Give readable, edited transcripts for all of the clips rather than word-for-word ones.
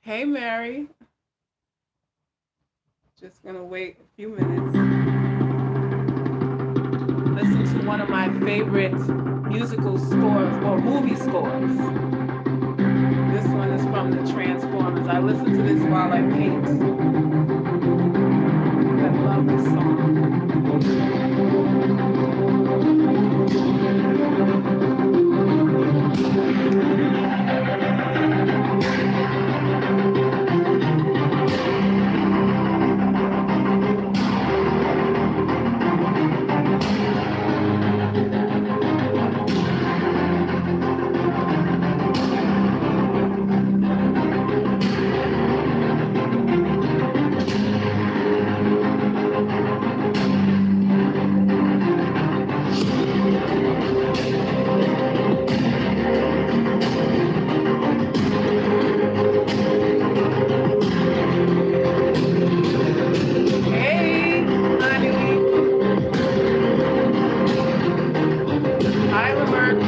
Hey, Mary. Just gonna wait a few minutes. Listen to one of my favorite musical scores or movie scores. This one is from the Transformers. I listen to this while I paint. I love this song. Hey, honey. Hi, Robert.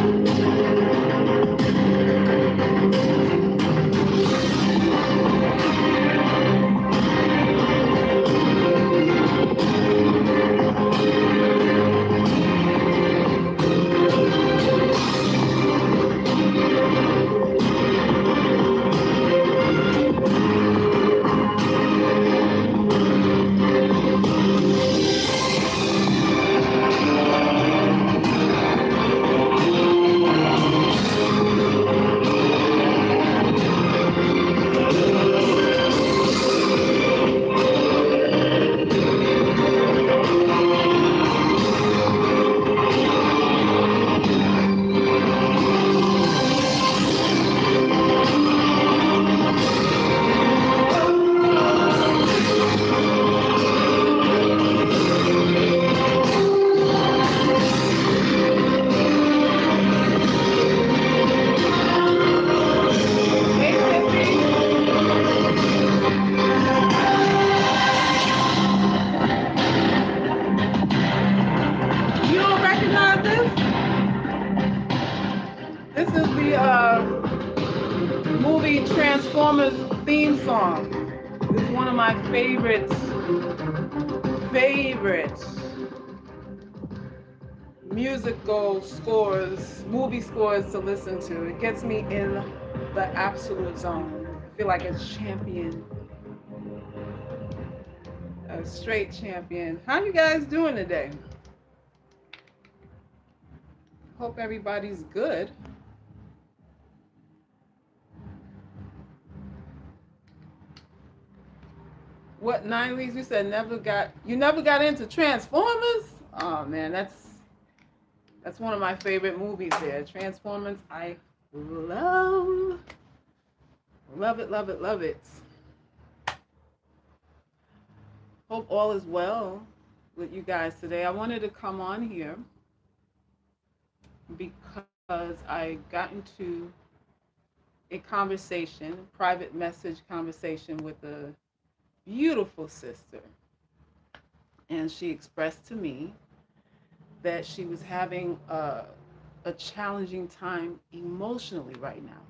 Hey, Tiffany. You don't recognize this? This is the movie Transformers theme song. It's one of my favorite musical scores, movie scores to listen to. It gets me in the absolute zone. I feel like a champion, a straight champion. How you guys doing today? Hope everybody's good. What 9 weeks you said you never got into Transformers? Oh man, that's one of my favorite movies there. Transformers, I love it, love it, love it. Hope all is well with you guys today. I wanted to come on here because I got into a conversation, private message conversation with a beautiful sister. And she expressed to me that she was having a challenging time emotionally right now.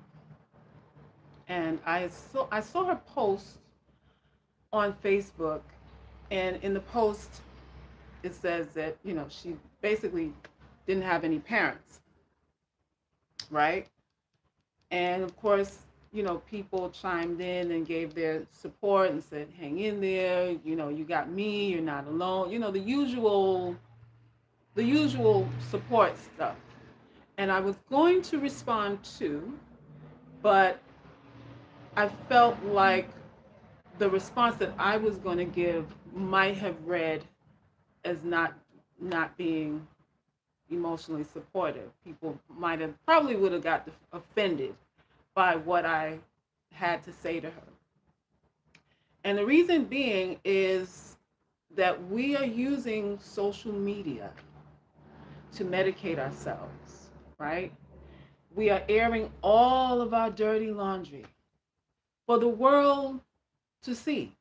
And I saw her post on Facebook, and in the post it says that, she basically didn't have any parents, right? And of course, people chimed in and gave their support and said, hang in there, you got me, you're not alone, the usual support stuff. And I was going to respond to, but I felt like the response that I was going to give might have read as not being emotionally supportive. People might have probably would have got offended by what I had to say to her. And the reason being is that we are using social media to medicate ourselves, right? We are airing all of our dirty laundry for the world to see.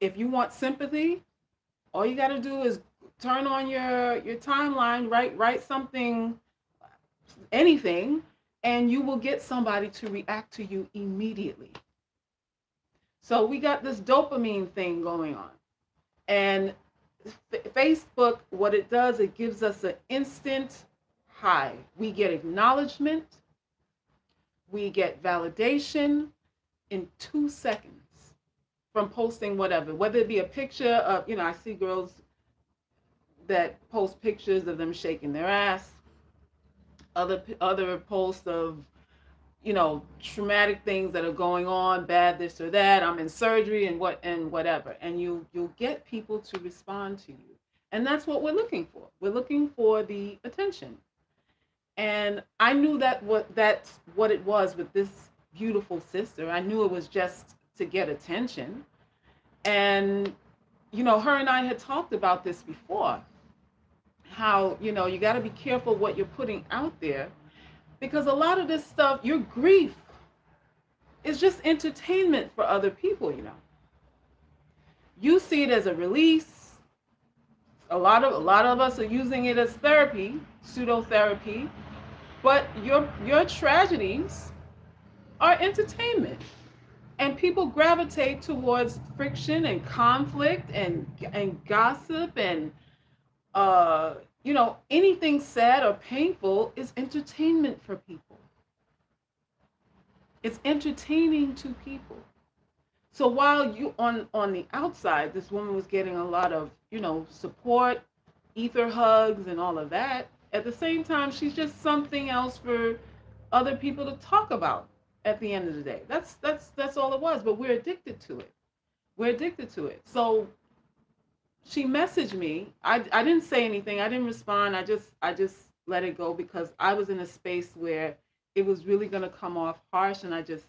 If you want sympathy, all you got to do is turn on your timeline, write something, anything, and you will get somebody to react to you immediately. So we got this dopamine thing going on. And Facebook, what it does, it gives us an instant high. We get acknowledgement, we get validation in 2 seconds from posting whether it be a picture of, I see girls that post pictures of them shaking their ass, other posts of, traumatic things that are going on, bad this or that, I'm in surgery and whatever. And you'll get people to respond to you. And that's what we're looking for. We're looking for the attention. And I knew that's what it was with this beautiful sister. I knew it was just to get attention. And, her and I had talked about this before. How, you got to be careful what you're putting out there, because a lot of this stuff, your grief, is just entertainment for other people. You see it as a release. A lot of us are using it as therapy, pseudo therapy, but your tragedies are entertainment, and people gravitate towards friction and conflict and gossip and anything sad or painful is entertainment for people. It's entertaining to people. So while you on the outside, this woman was getting a lot of, support, ether hugs and all of that, at the same time, she's just something else for other people to talk about at the end of the day. That's all it was, but we're addicted to it. We're addicted to it. So she messaged me. I didn't say anything. I didn't respond. I just let it go, because I was in a space where it was really going to come off harsh, and I just,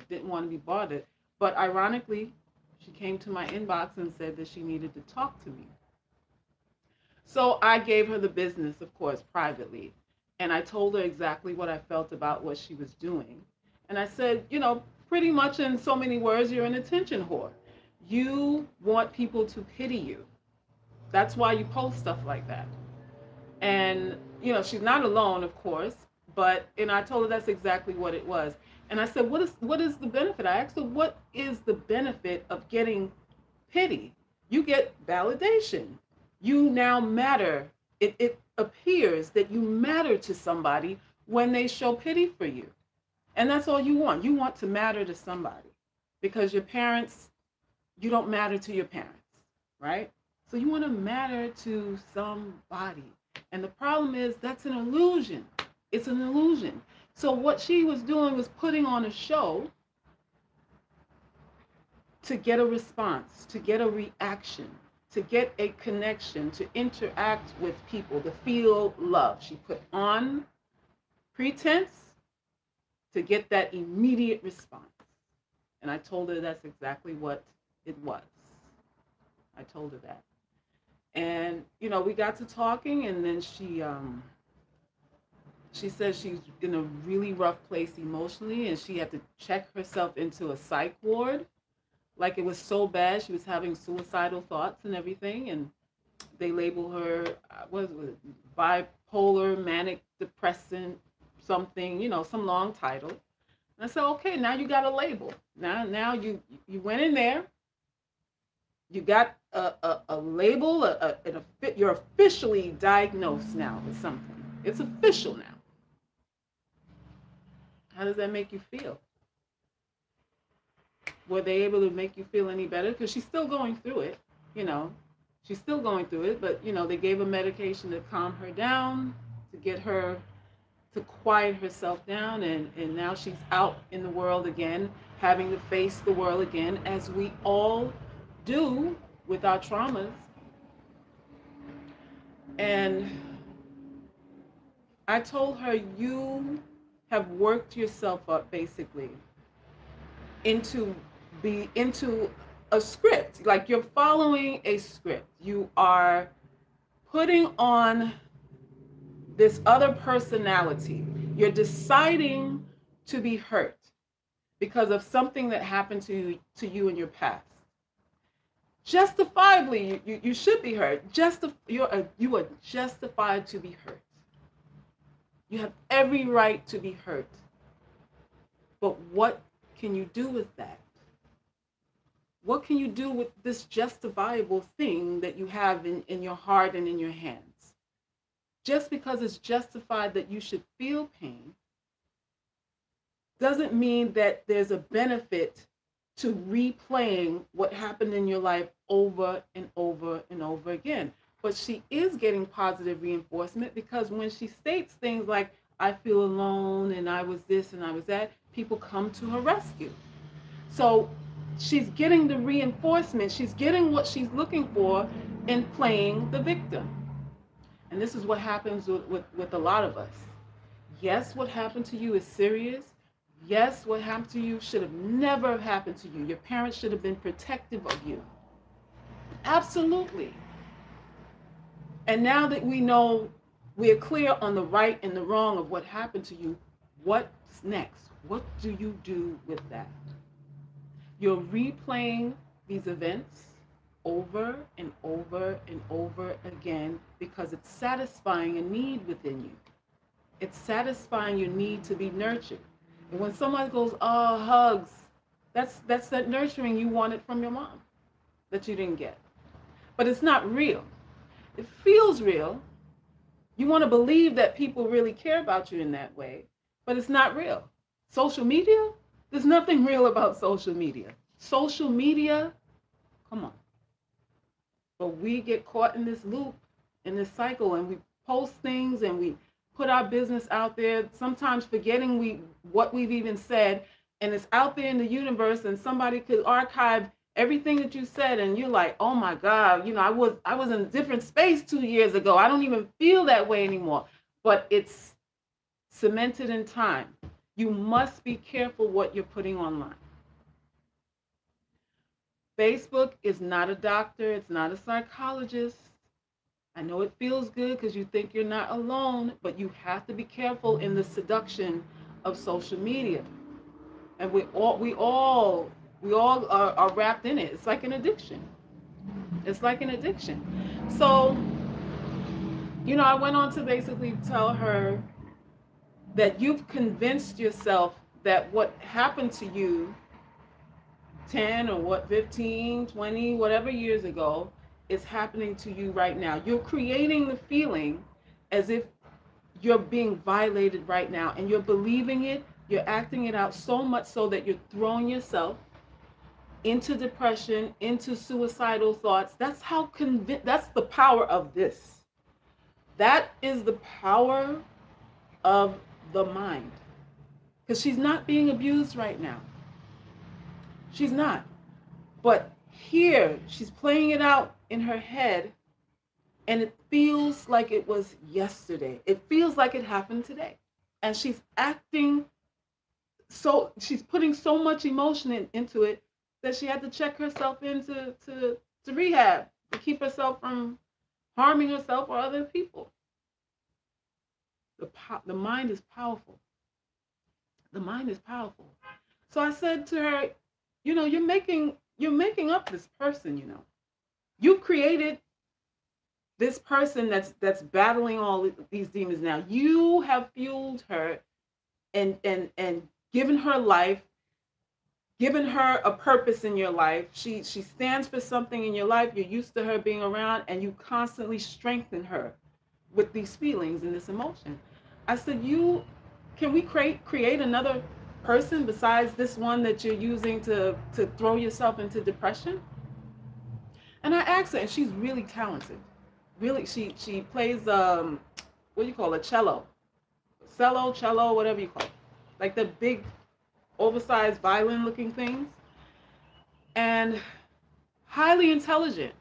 didn't want to be bothered. But ironically, she came to my inbox and said that she needed to talk to me. So I gave her the business, of course, privately. And I told her exactly what I felt about what she was doing. And I said, pretty much in so many words, you're an attention whore. You want people to pity you. That's why you post stuff like that. And, she's not alone, of course, but, I told her that's exactly what it was. And I said, what is the benefit? I asked her, what is the benefit of getting pity? You get validation. You now matter. It appears that you matter to somebody when they show pity for you. And that's all you want. You want to matter to somebody, because your parents, you don't matter to your parents, right? So you want to matter to somebody. And the problem is that's an illusion. It's an illusion. So what she was doing was putting on a show to get a response, to get a reaction, to get a connection, to interact with people, to feel love. She put on pretense to get that immediate response. And I told her that's exactly what it was. I told her that. And, we got to talking, and then she said she's in a really rough place emotionally, and she had to check herself into a psych ward. Like, it was so bad, she was having suicidal thoughts and everything, and they label her, what was it, bipolar, manic depressant, something, some long title. And I said, okay, now you got a label. Now you went in there, you got a label, you're officially diagnosed now with something. It's official now. How does that make you feel? Were they able to make you feel any better? Because she's still going through it, She's still going through it, but, they gave her medication to calm her down, to get her to quiet herself down, and now she's out in the world again, having to face the world again, as we all do with our traumas. And I told her, you have worked yourself up basically into a script. Like, you're following a script. You are putting on this other personality. You're deciding to be hurt because of something that happened to you in your past. Justifiably, you should be hurt. You are justified to be hurt. You have every right to be hurt. But what can you do with that? What can you do with this justifiable thing that you have in your heart and in your hands? Just because it's justified that you should feel pain doesn't mean that there's a benefit to replaying what happened in your life over and over and over again. But she is getting positive reinforcement because when she states things like, I feel alone and I was this and I was that, people come to her rescue. So she's getting the reinforcement, she's getting what she's looking for in playing the victim. And this is what happens with a lot of us. Yes, what happened to you is serious. Yes, what happened to you should have never happened to you. Your parents should have been protective of you. Absolutely. And now that we know we're clear on the right and the wrong of what happened to you, what's next? What do you do with that? You're replaying these events over and over and over again because it's satisfying a need within you. It's satisfying your need to be nurtured. And when someone goes, oh, hugs, that's that nurturing you wanted from your mom that you didn't get. But it's not real. It feels real. You want to believe that people really care about you in that way, but it's not real. Social media, there's nothing real about social media. Social media, come on. But we get caught in this loop, in this cycle, and we post things and we put our business out there, sometimes forgetting what we've even said, and it's out there in the universe, and somebody could archive everything that you said, and you're like, oh my God, I was in a different space 2 years ago. I don't even feel that way anymore. But it's cemented in time. You must be careful what you're putting online. Facebook is not a doctor, it's not a psychologist. I know it feels good because you think you're not alone, but you have to be careful in the seduction of social media. And we all wrapped in it. It's like an addiction. It's like an addiction. So, I went on to basically tell her that you've convinced yourself that what happened to you 10 or 15, 20, whatever years ago is happening to you right now. You're creating the feeling as if you're being violated right now, and you're believing it, you're acting it out so much so that you're throwing yourself into depression, into suicidal thoughts. That's that's the power of this. That is the power of the mind. Because she's not being abused right now. She's not. But here, she's playing it out in her head, and it feels like it was yesterday. It feels like it happened today. And she's she's putting so much emotion into it that she had to check herself into rehab to keep herself from harming herself or other people. The mind is powerful. The mind is powerful. So I said to her, you're making up this person. You created this person that's battling all these demons now. You have fueled her and given her life, given her a purpose in your life. She stands for something in your life. You're used to her being around, and you constantly strengthen her with these feelings and this emotion. I said, can we create another person besides this one that you're using to throw yourself into depression? And I asked her, and she's really talented. Really, she plays what do you call it? Cello, whatever you call it, like the big, oversized violin-looking things, and highly intelligent.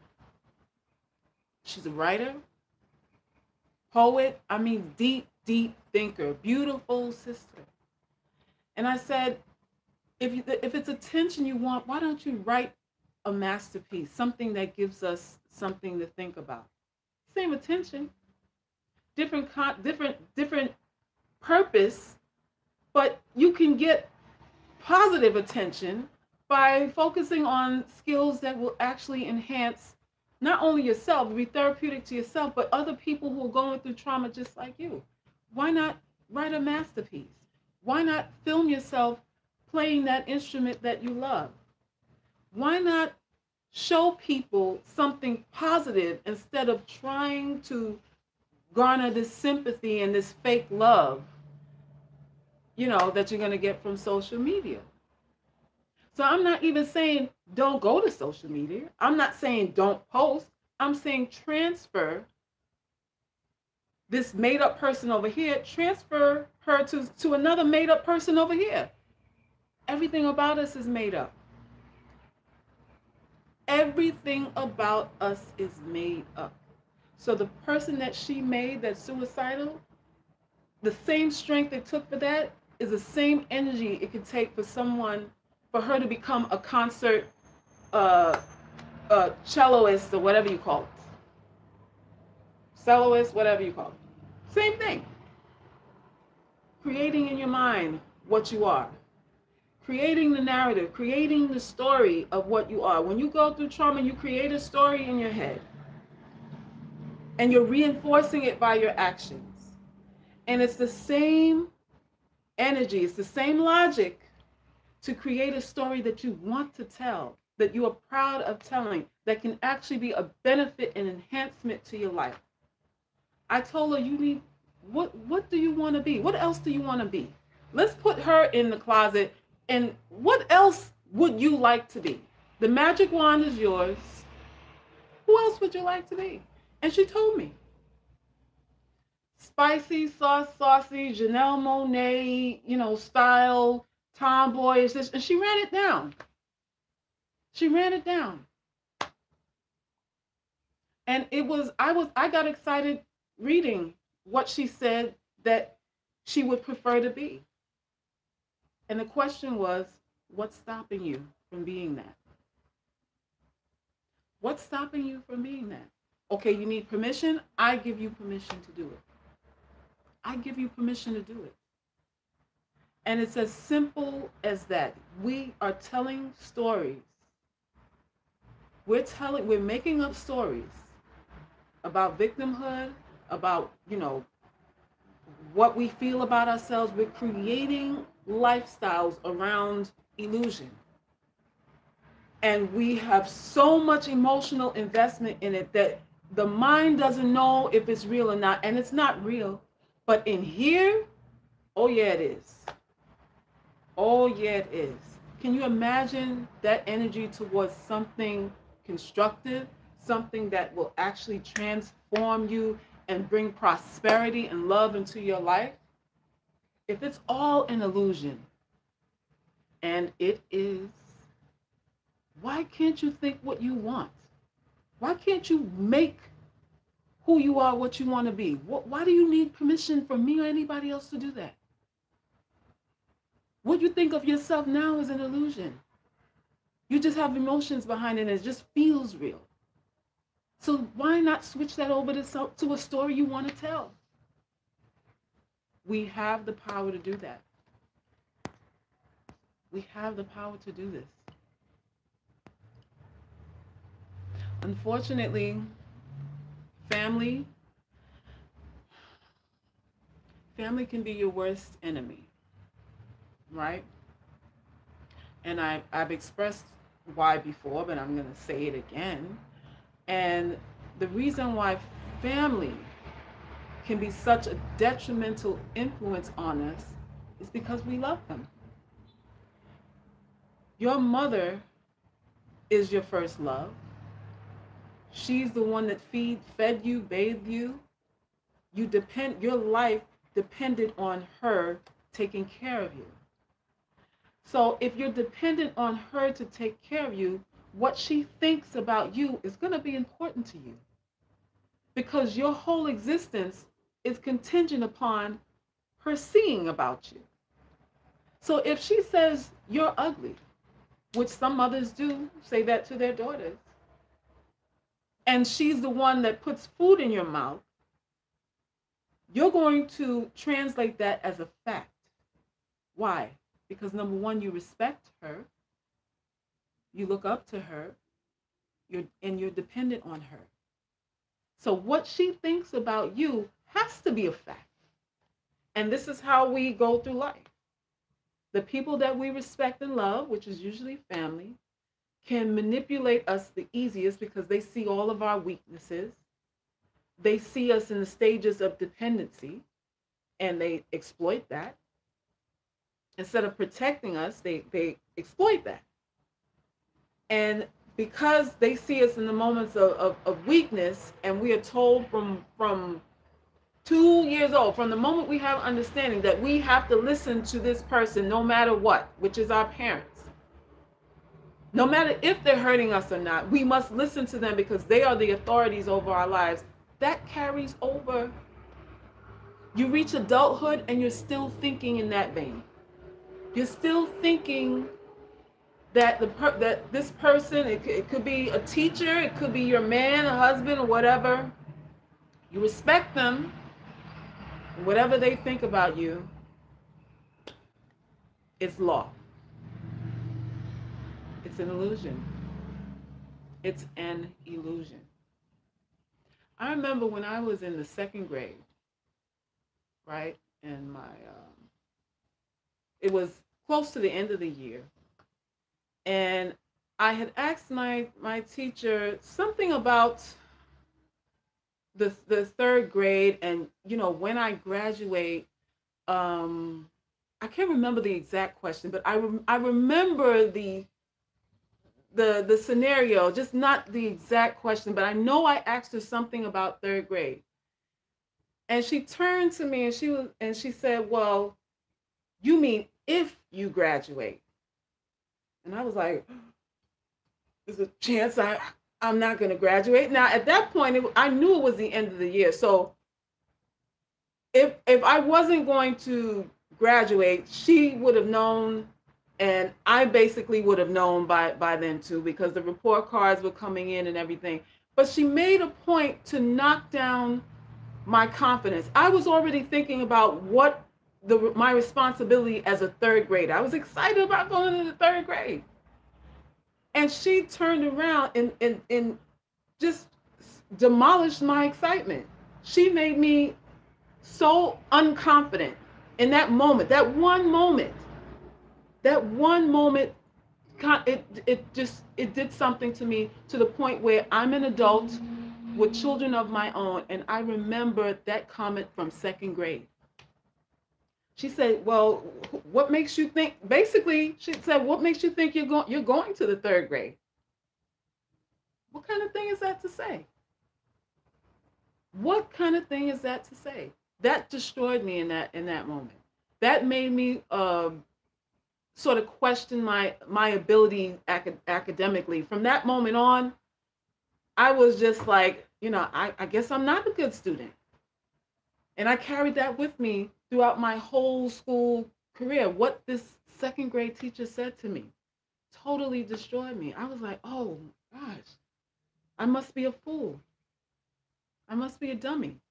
She's a writer, poet. I mean, deep thinker, beautiful sister. And I said, if it's attention you want, why don't you write a masterpiece, something that gives us something to think about? Same attention, different purpose, but you can get positive attention by focusing on skills that will actually enhance not only yourself, be therapeutic to yourself, but other people who are going through trauma just like you. Why not Write a masterpiece. Why not film yourself playing that instrument that you love? Why not show people something positive instead of trying to garner this sympathy and this fake love, that you're going to get from social media? So I'm not even saying don't go to social media. I'm not saying don't post. I'm saying transfer this made up person over here, transfer her to another made up person over here. Everything about us is made up. Everything about us is made up. So the person that she made that's suicidal, the same strength it took for that is the same energy it could take for her to become a concert uh, celloist or whatever you call it. Soloist, whatever you call it. Same thing. Creating in your mind what you are. Creating the narrative, creating the story of what you are. When you go through trauma, you create a story in your head. And you're reinforcing it by your actions. And it's the same energy, it's the same logic to create a story that you want to tell, that you are proud of telling, that can actually be a benefit and enhancement to your life. I told her, what do you want to be? What else do you want to be? Let's put her in the closet. And what else would you like to be? The magic wand is yours. Who else would you like to be? And she told me. Spicy, saucy, Janelle Monáe, style, tomboyish, this, and she ran it down. She ran it down. And I got excited reading what she said that she would prefer to be. And the question was, what's stopping you from being that? What's stopping you from being that? Okay, you need permission. I give you permission to do it. I give you permission to do it. And it's as simple as that. We are telling stories. We're making up stories about victimhood, about, what we feel about ourselves. We're creating lifestyles around illusion. And we have so much emotional investment in it that the mind doesn't know if it's real or not. And it's not real. But in here, oh yeah, it is. Oh yeah, it is. Can you imagine that energy towards something constructive, something that will actually transform you and bring prosperity and love into your life? If it's all an illusion, and it is, why can't you think what you want? Why can't you make who you are what you want to be? Why do you need permission from me or anybody else to do that? What you think of yourself now is an illusion. You just have emotions behind it and it just feels real. So why not switch that over to a story you want to tell? We have the power to do that. We have the power to do this. Unfortunately, family can be your worst enemy, right? And I've expressed why before, but I'm going to say it again. And the reason why family can be such a detrimental influence on us is because we love them. Your mother is your first love. She's the one that fed you, bathed you. Your life depended on her taking care of you. So if you're dependent on her to take care of you, what she thinks about you is going to be important to you. Because your whole existence is contingent upon her seeing about you. So if she says you're ugly, which some mothers do say that to their daughters, and she's the one that puts food in your mouth, you're going to translate that as a fact. Why? Because number one, you respect her, you look up to her, you're dependent on her. So what she thinks about you has to be a fact. And this is how we go through life. The people that we respect and love, which is usually family, can manipulate us the easiest because they see all of our weaknesses. They see us in the stages of dependency and they exploit that. Instead of protecting us, they exploit that. And because they see us in the moments of weakness, and we are told from 2 years old, from the moment we have understanding that we have to listen to this person no matter what, which is our parents. No matter if they're hurting us or not, we must listen to them because they are the authorities over our lives. That carries over. You reach adulthood and you're still thinking in that vein. You're still thinking that that this person, it could be a teacher, it could be your man, a husband, or whatever. You respect them, whatever they think about you, it's law. It's an illusion. It's an illusion. I remember when I was in the second grade, right, and it was close to the end of the year, and I had asked my teacher something about the third grade, and when I graduate, I can't remember the exact question, but I remember the scenario, just not the exact question, but I know I asked her something about third grade. And she turned to me and she said, "Well, you mean if you graduate?" And I was like, "There's a chance I'm not going to graduate." Now, at that point, I knew it was the end of the year. So if I wasn't going to graduate, she would have known, and I basically would have known by then too, because the report cards were coming in and everything. But she made a point to knock down my confidence. I was already thinking about what my responsibility as a third grader. I was excited about going into the third grade. And she turned around and just demolished my excitement. She made me so unconfident in that moment. That one moment, it did something to me, to the point where I'm an adult with children of my own, and I remember that comment from second grade. She said, "Well, what makes you think?" Basically, she said, "What makes you think you're going to the third grade?" What kind of thing is that to say? What kind of thing is that to say? That destroyed me in that moment. That made me sort of question my ability academically. From that moment on, I was just like, I guess I'm not a good student. And I carried that with me throughout my whole school career. What this second grade teacher said to me totally destroyed me. I was like, oh gosh, I must be a fool. I must be a dummy.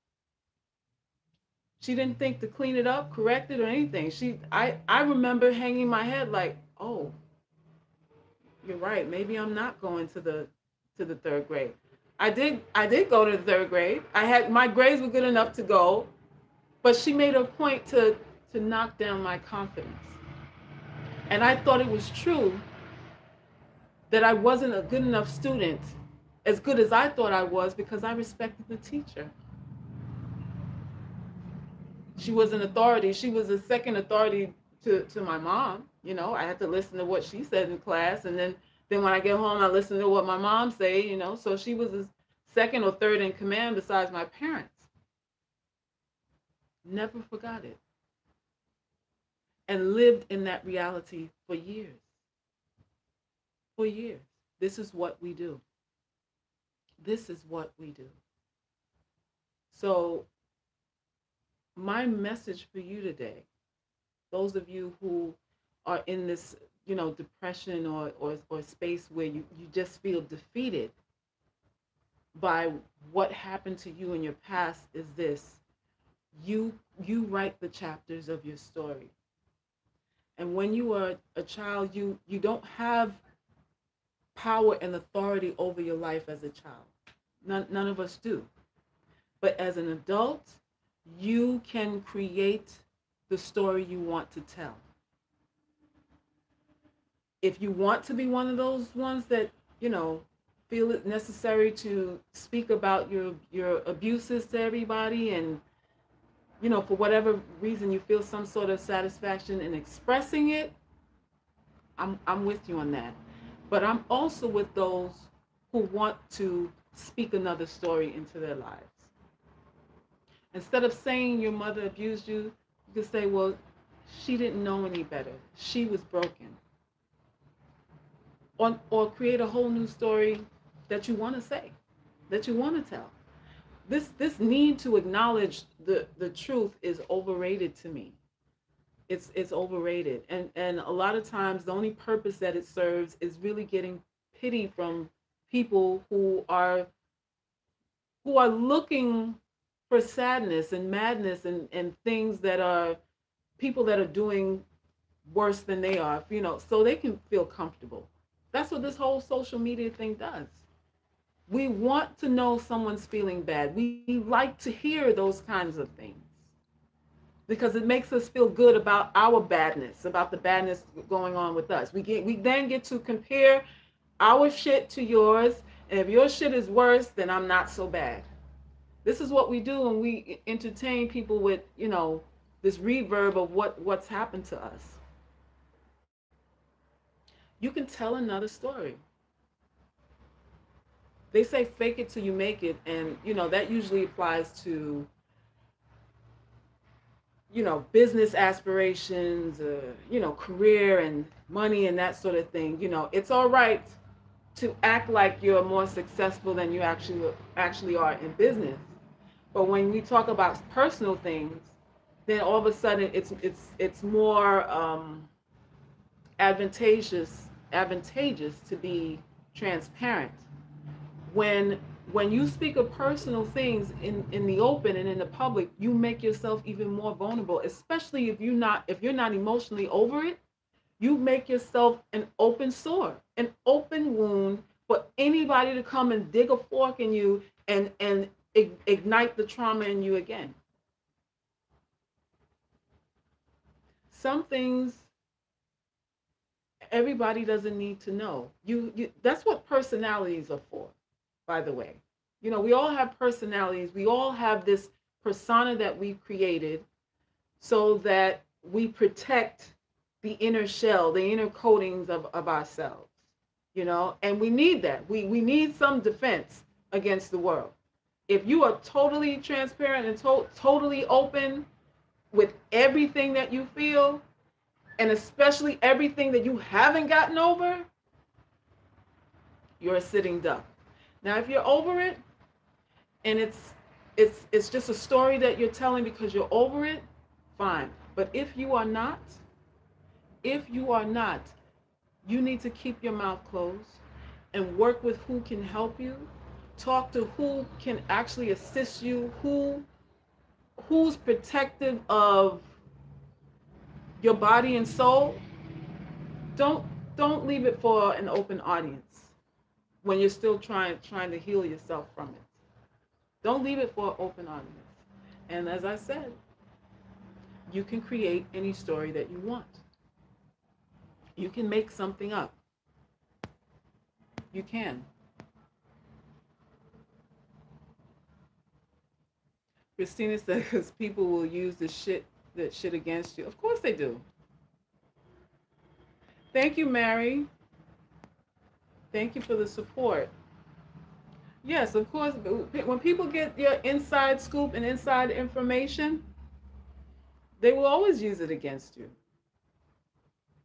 She didn't think to clean it up, correct it, or anything. I remember hanging my head like, oh, you're right. Maybe I'm not going to the third grade. I did go to the third grade. My grades were good enough to go, but she made a point to knock down my confidence. And I thought it was true that I wasn't a good enough student, as good as I thought I was, because I respected the teacher. She was an authority. She was a second authority to my mom. I had to listen to what she said in class, and then when I get home, I listen to what my mom say. So she was a second or third in command besides my parents. Never forgot it, and lived in that reality for years. For years. This is what we do. This is what we do. So my message for you today, those of you who are in this, depression or space where you just feel defeated by what happened to you in your past, is this: you write the chapters of your story. And when you are a child, you don't have power and authority over your life as a child. None of us do. But as an adult, you can create the story you want to tell. If you want to be one of those ones that, you know, feel it necessary to speak about your abuses to everybody, and you know, for whatever reason you feel some sort of satisfaction in expressing it, I'm with you on that. But I'm also with those who want to speak another story into their lives. Instead of saying your mother abused you, you could say, well, she didn't know any better. She was broken. Or create a whole new story that you want to say, that you want to tell. This need to acknowledge the truth is overrated to me. It's overrated, and a lot of times the only purpose that it serves is really getting pity from people who are looking for sadness and madness and things that are people that are doing worse than they are, you know, so they can feel comfortable. That's what this whole social media thing does. We want to know someone's feeling bad. We like to hear those kinds of things because it makes us feel good about our badness, about the badness going on with us. We then get to compare our shit to yours, and if your shit is worse, then I'm not so bad. This is what we do when we entertain people with, you know, this reverb of what's happened to us. You can tell another story. They say fake it till you make it, and you know that usually applies to, you know, business aspirations, you know, career and money and that sort of thing. You know, it's all right to act like you're more successful than you actually are in business. But when we talk about personal things, then all of a sudden it's more advantageous to be transparent. When you speak of personal things in the open and in the public, you make yourself even more vulnerable, especially if you're not emotionally over it. You make yourself an open sore, an open wound for anybody to come and dig a fork in you and ignite the trauma in you again. Some things everybody doesn't need to know. You that's what personalities are for, by the way. You know, we all have personalities. We all have this persona that we've created so that we protect the inner shell, the inner coatings of ourselves, you know, and we need that. We need some defense against the world. If you are totally transparent and totally open with everything that you feel, and especially everything that you haven't gotten over, you're a sitting duck. Now, if you're over it and it's just a story that you're telling because you're over it, fine. But if you are not, you need to keep your mouth closed and work with who can help you. Talk to who can actually assist you, who's protective of your body and soul. Don't don't leave it for an open audience when you're still trying to heal yourself from it. Don't leave it for an open audience. And as I said, you can create any story that you want. You can make something up. You can. Christina said, because people will use that shit against you. Of course they do. Thank you, Mary. Thank you for the support. Yes, of course. When people get your inside scoop and inside information, they will always use it against you.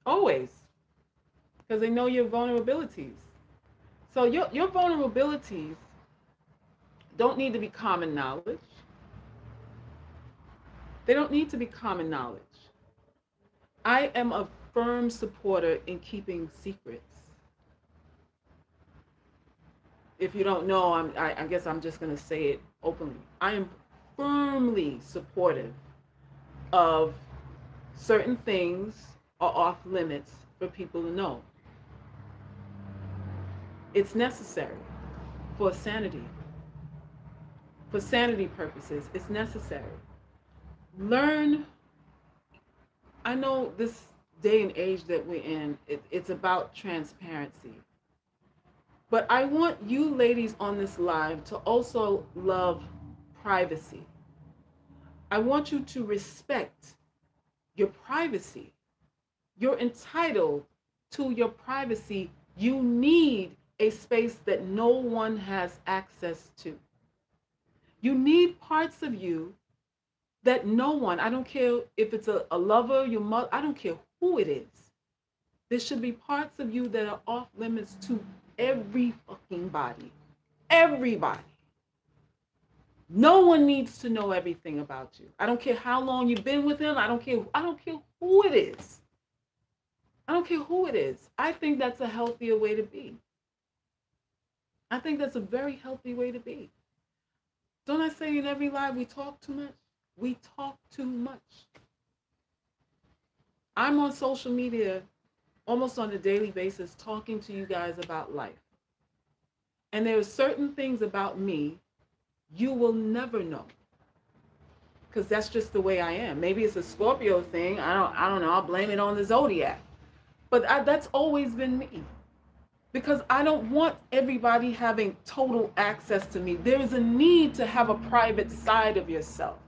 Always. Because they know your vulnerabilities. So your vulnerabilities don't need to be common knowledge. They don't need to be common knowledge. I am a firm supporter in keeping secrets. If you don't know, I guess I'm just going to say it openly. I am firmly supportive of certain things are off limits for people to know. It's necessary for sanity. For sanity purposes, it's necessary. Learn I know this day and age that we're in, it's about transparency. But I want you ladies on this live to also love privacy. I want you to respect your privacy. You're entitled to your privacy. You need a space that no one has access to. You need parts of you that no one, I don't care if it's a lover, your mother, I don't care who it is. There should be parts of you that are off limits to every fucking body. Everybody. No one needs to know everything about you. I don't care how long you've been with him. I don't care who it is. I don't care who it is. I think that's a healthier way to be. I think that's a very healthy way to be. Don't I say in every live we talk too much? We talk too much. I'm on social media almost on a daily basis talking to you guys about life. And there are certain things about me you will never know. Because that's just the way I am. Maybe it's a Scorpio thing. I don't know. I'll blame it on the zodiac. But that's always been me. Because I don't want everybody having total access to me. There is a need to have a private side of yourself.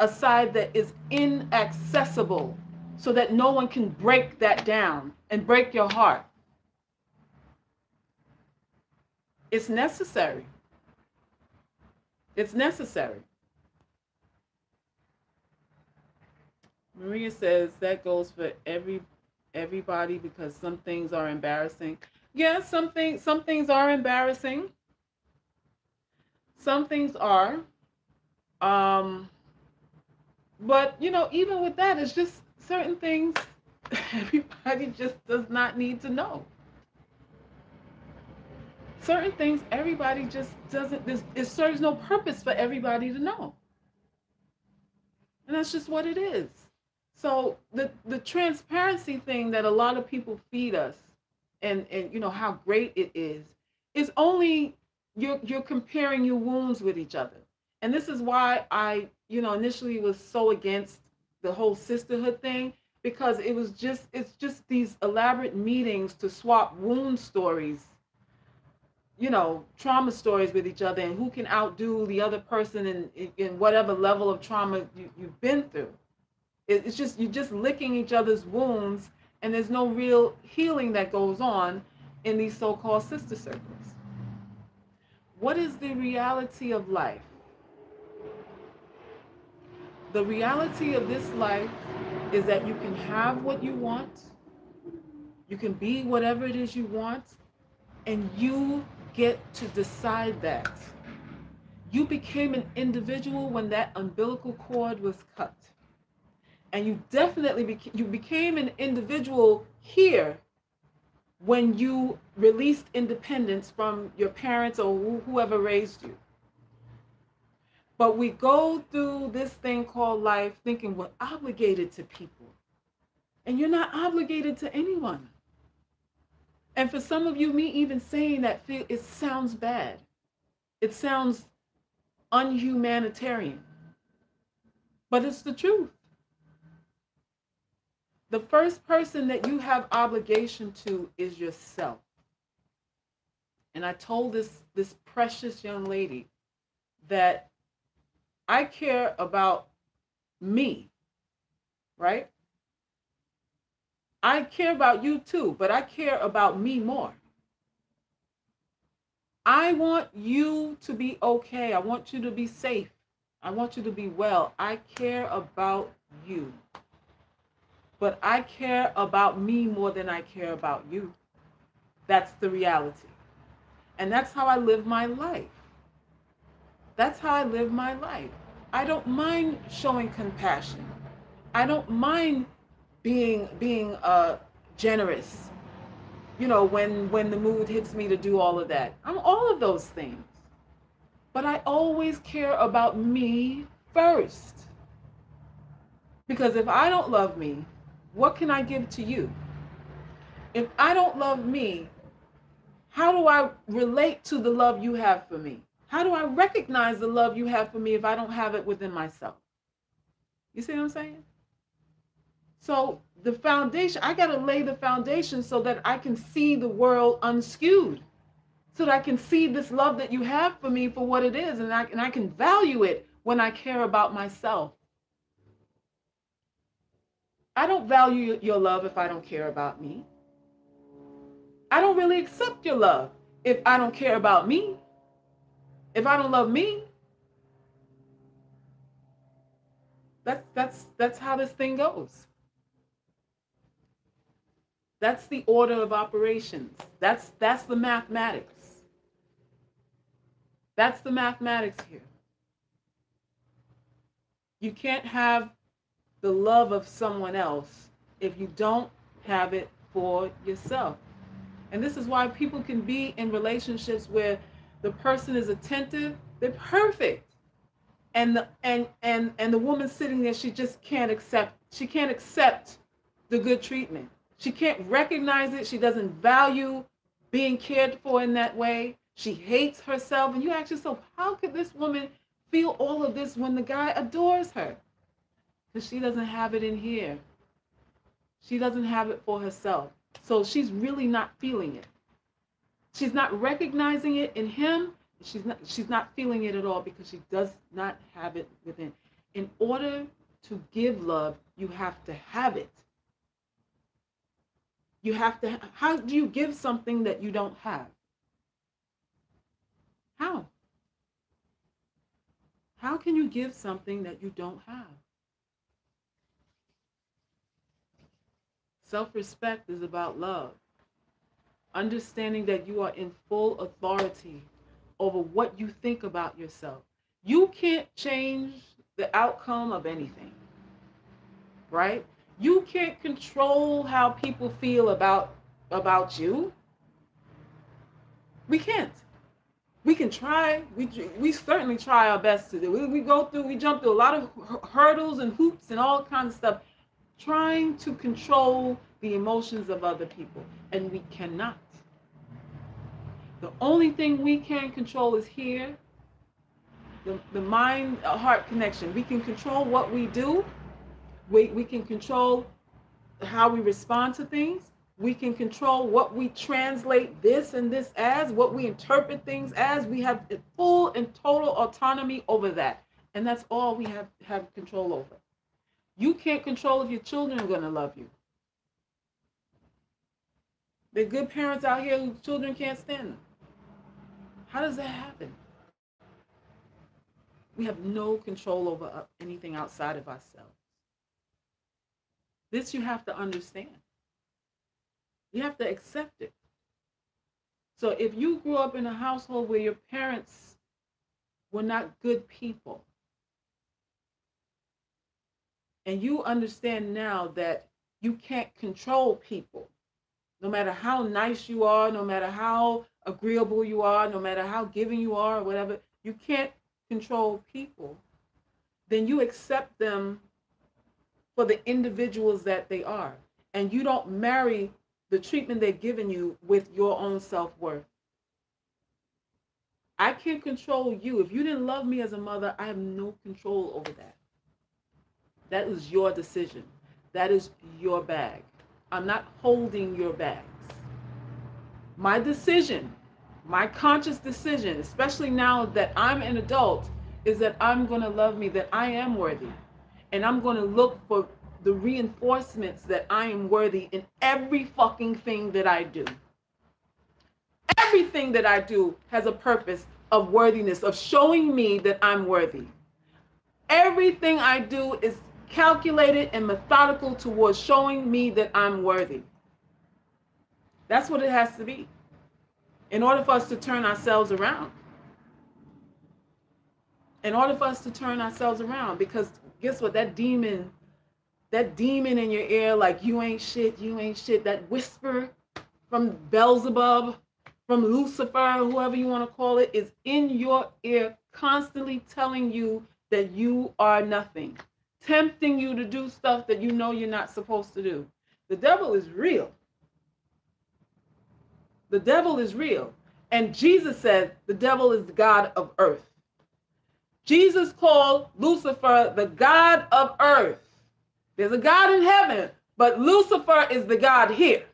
A side that is inaccessible so that no one can break that down and break your heart. It's necessary. It's necessary. Maria says that goes for everybody because some things are embarrassing. Yeah, some things are embarrassing. Some things are. But even with that, it's just certain things everybody just does not need to know. Certain things everybody just doesn't, it serves no purpose for everybody to know. And that's just what it is. So the transparency thing that a lot of people feed us and how great it is only you're comparing your wounds with each other. And this is why I, initially was so against the whole sisterhood thing, because it's just these elaborate meetings to swap wound stories, trauma stories with each other, and who can outdo the other person in whatever level of trauma you've been through. It's just, you're just licking each other's wounds, and there's no real healing that goes on in these so-called sister circles. What is the reality of life? The reality of this life is that you can have what you want, you can be whatever it is you want, and you get to decide that. You became an individual when that umbilical cord was cut. And you definitely became an individual here when you released independence from your parents or whoever raised you. But we go through this thing called life thinking we're obligated to people. And you're not obligated to anyone. And for some of you, me even saying that, it sounds bad. It sounds unhumanitarian. But it's the truth. The first person that you have obligation to is yourself. And I told this precious young lady that I care about me, right? I care about you too, but I care about me more. I want you to be okay. I want you to be safe. I want you to be well. I care about you. But I care about me more than I care about you. That's the reality. And that's how I live my life. That's how I live my life. I don't mind showing compassion. I don't mind being generous. When the mood hits me to do all of that. I'm all of those things. But I always care about me first. Because if I don't love me, what can I give to you? If I don't love me, how do I relate to the love you have for me? How do I recognize the love you have for me if I don't have it within myself? You see what I'm saying? So the foundation, I got to lay the foundation so that I can see the world unskewed, so that I can see this love that you have for me for what it is, and I can value it when I care about myself. I don't value your love if I don't care about me. I don't really accept your love if I don't care about me. If I don't love me, that's how this thing goes. That's the order of operations. That's the mathematics. That's the mathematics here. You can't have the love of someone else if you don't have it for yourself. And this is why people can be in relationships where the person is attentive, they're perfect. And the woman sitting there, she can't accept the good treatment. She can't recognize it. She doesn't value being cared for in that way. She hates herself. And you ask yourself, how could this woman feel all of this when the guy adores her? Because she doesn't have it in here. She doesn't have it for herself. So she's really not feeling it. She's not recognizing it in him. She's not feeling it at all because she does not have it within. In order to give love, you have to have it. You have to. How do you give something that you don't have? How? How can you give something that you don't have? Self-respect is about love. Understanding that you are in full authority over what you think about yourself. You can't change the outcome of anything, right? You can't control how people feel about you. We can't. We can try. We certainly try our best to do. We jump through a lot of hurdles and hoops and all kinds of stuff, trying to control the emotions of other people, and we cannot. The only thing we can control is here, the mind-heart connection. We can control what we do. We can control how we respond to things. We can control what we translate this and this as, what we interpret things as. We have full and total autonomy over that. And that's all we have control over. You can't control if your children are going to love you. There are good parents out here whose children can't stand them. How does that happen? We have no control over anything outside of ourselves. This you have to understand. You have to accept it. So if you grew up in a household where your parents were not good people, and you understand now that you can't control people, no matter how nice you are, no matter how agreeable you are, no matter how giving you are, or whatever, you can't control people, then you accept them for the individuals that they are. And you don't marry the treatment they're giving you with your own self-worth. I can't control you. If you didn't love me as a mother, I have no control over that. That is your decision. That is your bag. I'm not holding your bags. My decision, my conscious decision, especially now that I'm an adult, is that I'm going to love me, that I am worthy. And I'm going to look for the reinforcements that I am worthy in every fucking thing that I do. Everything that I do has a purpose of worthiness, of showing me that I'm worthy. Everything I do is calculated and methodical towards showing me that I'm worthy. That's what it has to be in order for us to turn ourselves around. In order for us to turn ourselves around, because guess what? That demon in your ear, like you ain't shit, that whisper from Beelzebub, from Lucifer, whoever you want to call it, is in your ear, constantly telling you that you are nothing, tempting you to do stuff that you know you're not supposed to do. The devil is real. The devil is real. And Jesus said the devil is the god of earth. Jesus called Lucifer the god of earth. There's a God in heaven, but Lucifer is the God here.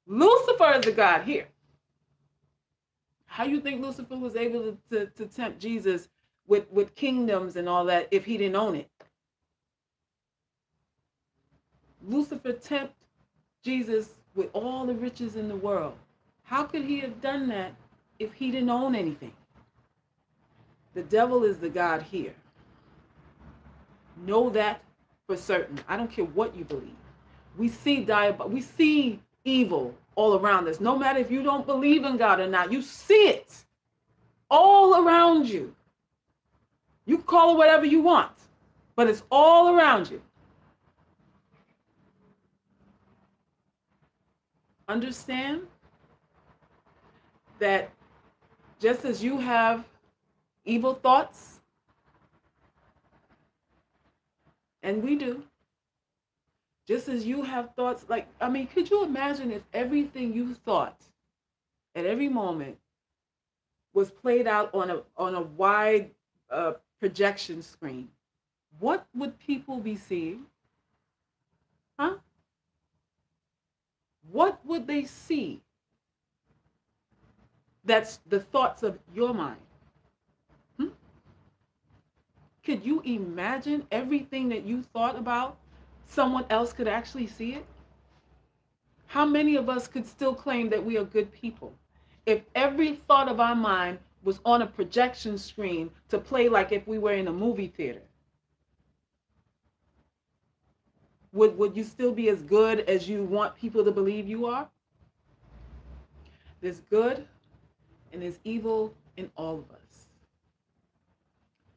Lucifer is the God here. How you think Lucifer was able to tempt Jesus with kingdoms and all that if he didn't own it? Lucifer tempted Jesus with all the riches in the world. How could he have done that if he didn't own anything? The devil is the God here. Know that for certain. I don't care what you believe. We see evil all around us. No matter if you don't believe in God or not, you see it all around you. You call it whatever you want, but it's all around you. Understand that just as you have evil thoughts, and we do, just as you have thoughts, like, I mean, could you imagine if everything you thought at every moment was played out on a wide projection screen? What would people be seeing? Huh? What would they see? That's the thoughts of your mind. Could you imagine everything that you thought about? Someone else could actually see it? How many of us could still claim that we are good people if every thought of our mind was on a projection screen to play like if we were in a movie theater? Would you still be as good as you want people to believe you are? There's good and there's evil in all of us.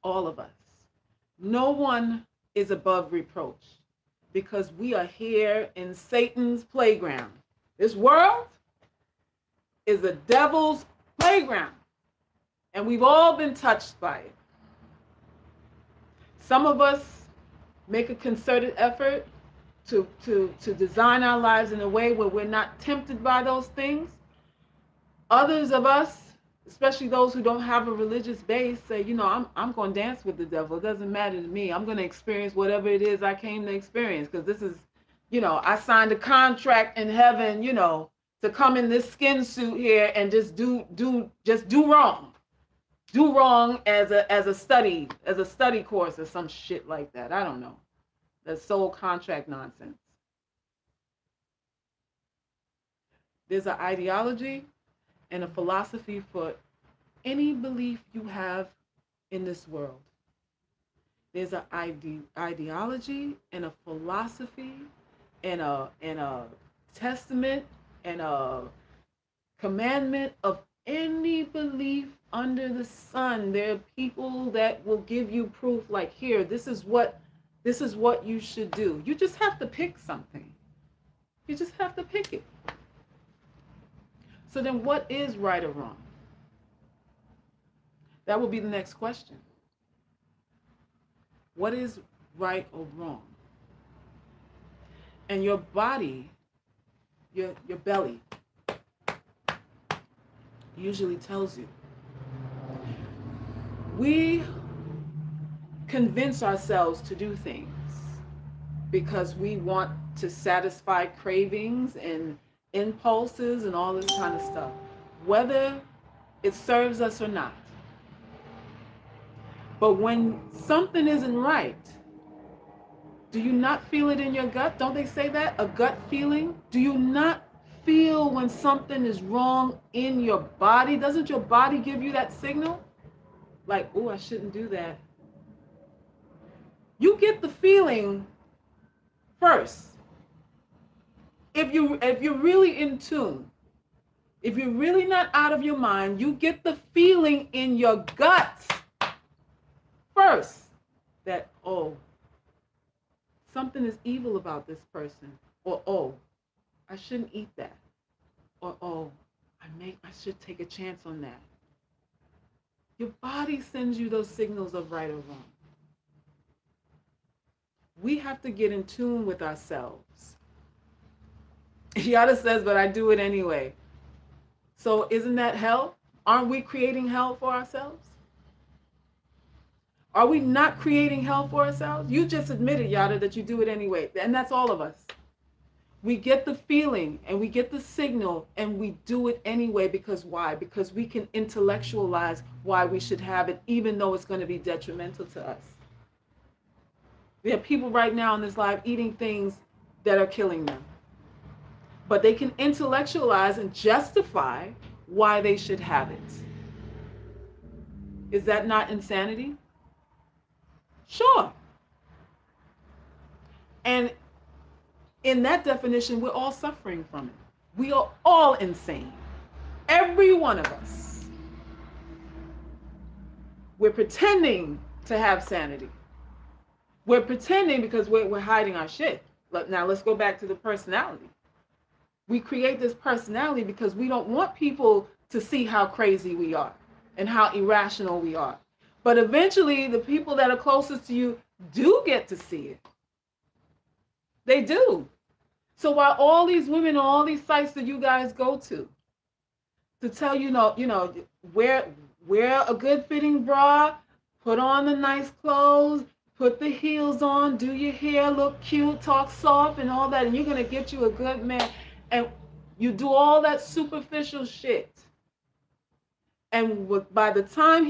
All of us. No one is above reproach because we are here in Satan's playground. This world is the devil's playground, and we've all been touched by it. Some of us make a concerted effort to design our lives in a way where we're not tempted by those things. Others of us, especially those who don't have a religious base, say, you know, I'm going to dance with the devil. It doesn't matter to me. I'm going to experience whatever it is I came to experience because this is, you know, I signed a contract in heaven, you know, to come in this skin suit here and just do wrong. Do wrong as a study course or some shit like that. I don't know. That's soul contract nonsense. There's an ideology and a philosophy for any belief you have in this world. There's an ideology and a philosophy and a testament and a commandment of any belief under the sun. There are people that will give you proof like, here, this is what you should do. You just have to pick something. You just have to pick it. So then what is right or wrong? That will be the next question. What is right or wrong? And your body, your belly, usually tells you. We convince ourselves to do things because we want to satisfy cravings and impulses and all this kind of stuff, whether it serves us or not. But when something isn't right, do you not feel it in your gut? Don't they say that? A gut feeling? Do you not feel when something is wrong in your body? Doesn't your body give you that signal? Like, oh, I shouldn't do that. You get the feeling first. If you're really in tune, if you're really not out of your mind, you get the feeling in your gut first that, oh, something is evil about this person, or oh, I shouldn't eat that, or oh, I should take a chance on that. Your body sends you those signals of right or wrong. We have to get in tune with ourselves. Yada says, but I do it anyway. So isn't that hell? Aren't we creating hell for ourselves? Are we not creating hell for ourselves? You just admitted, Yada, that you do it anyway. And that's all of us. We get the feeling and we get the signal and we do it anyway because why? Because we can intellectualize why we should have it, even though it's going to be detrimental to us. We have people right now in this life eating things that are killing them. But they can intellectualize and justify why they should have it. Is that not insanity? Sure. And in that definition, we're all suffering from it. We are all insane. Every one of us. We're pretending to have sanity. We're pretending because we're hiding our shit. Now let's go back to the personality. We create this personality because we don't want people to see how crazy we are and how irrational we are. But eventually, the people that are closest to you do get to see it. They do. So while all these women on all these sites that you guys go to tell wear a good fitting bra, put on the nice clothes, put the heels on, do your hair look cute, talk soft and all that, and you're gonna get you a good man. And you do all that superficial shit. And by the time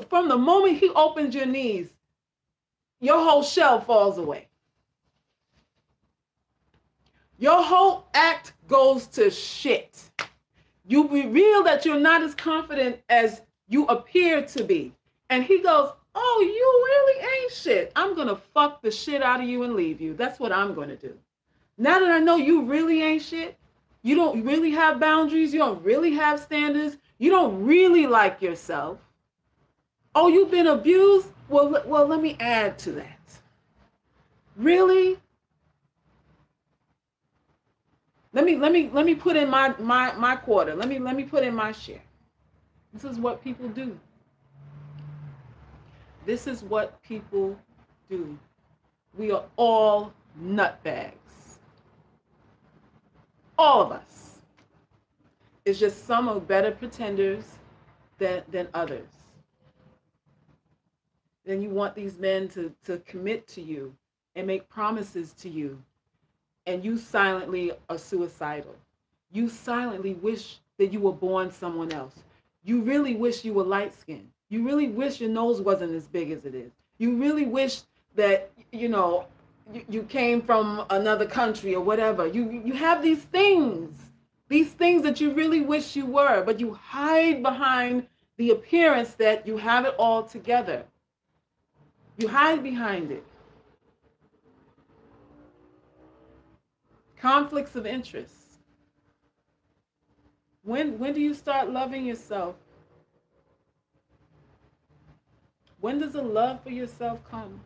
from the moment he opens your knees, your whole shell falls away. Your whole act goes to shit. You reveal that you're not as confident as you appear to be. And he goes, oh, you really ain't shit. I'm going to fuck the shit out of you and leave you. That's what I'm going to do. Now that I know you really ain't shit, you don't really have boundaries, you don't really have standards, you don't really like yourself. Oh, you've been abused? Well, let me add to that. Really? Let me put in my quarter. Let me put in my share. This is what people do. This is what people do. We are all nutbags. All of us. It's just some are better pretenders than others. Then you want these men to commit to you and make promises to you. And you silently are suicidal. You silently wish that you were born someone else. You really wish you were light-skinned. You really wish your nose wasn't as big as it is. You really wish that, you came from another country or whatever. You have these things that you really wish you were, but you hide behind the appearance that you have it all together. You hide behind it. Conflicts of interest. When do you start loving yourself? When does the love for yourself come?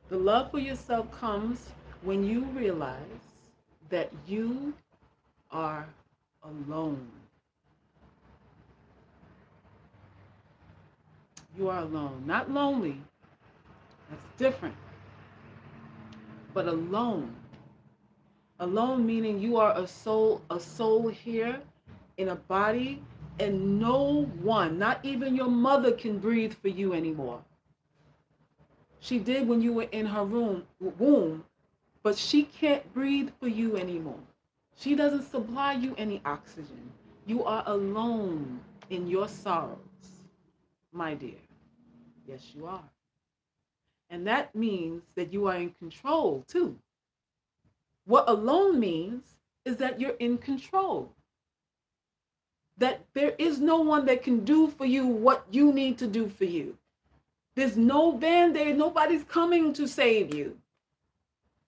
The love for yourself comes when you realize that you are alone. You are alone. Not lonely. That's different. But alone. Alone meaning you are a soul here in a body, and no one, not even your mother, can breathe for you anymore. She did when you were in her womb, but she can't breathe for you anymore. She doesn't supply you any oxygen. You are alone in your sorrows, my dear. Yes, you are. And that means that you are in control too. What alone means is that you're in control. That there is no one that can do for you what you need to do for you. There's no band-aid. Nobody's coming to save you.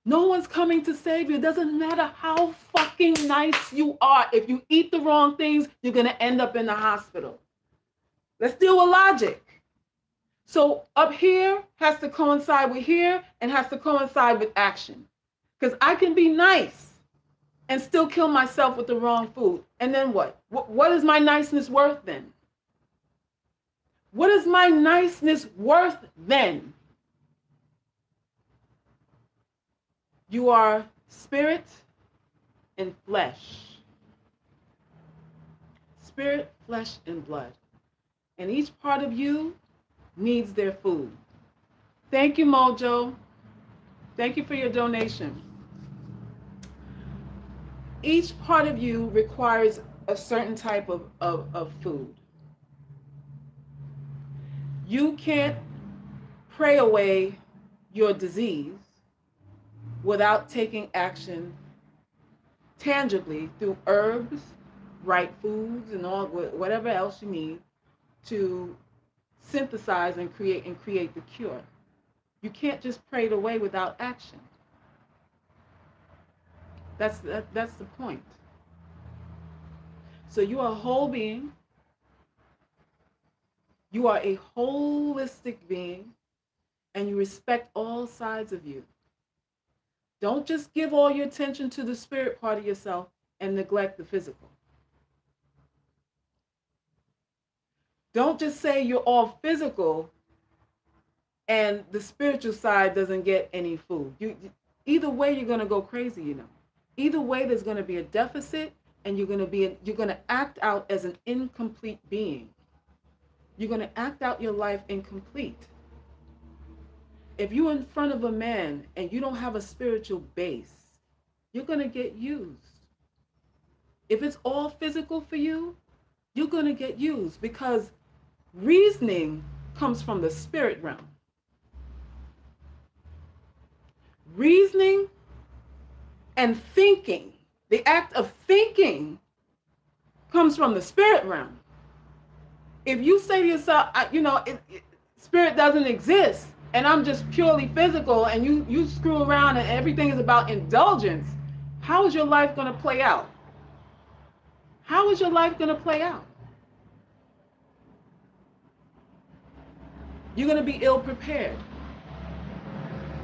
No one's coming to save you. It doesn't matter how fucking nice you are. If you eat the wrong things, you're going to end up in the hospital. Let's deal with logic. So up here has to coincide with here and has to coincide with action. Because I can be nice and still kill myself with the wrong food. And then what? What is my niceness worth then? What is my niceness worth then? You are spirit and flesh. Spirit, flesh, and blood. And each part of you needs their food. Thank you, Mojo. Thank you for your donation. Each part of you requires a certain type of food. You can't pray away your disease without taking action tangibly through herbs, right foods, and all whatever else you need to synthesize and create the cure. You can't just pray it away without action. That's the point. So you are a whole being. You are a holistic being, and you respect all sides of you. Don't just give all your attention to the spirit part of yourself and neglect the physical. Don't just say you're all physical and the spiritual side doesn't get any food. Either way, you're going to go crazy, you know. Either way, there's going to be a deficit, and you're going to act out as an incomplete being. You're going to act out your life incomplete. If you're in front of a man and you don't have a spiritual base, you're going to get used. If it's all physical for you, you're going to get used, because reasoning comes from the spirit realm. Reasoning and thinking, the act of thinking, comes from the spirit realm. If you say to yourself, spirit doesn't exist, and I'm just purely physical, and you screw around and everything is about indulgence, how is your life going to play out? How is your life going to play out? You're going to be ill prepared.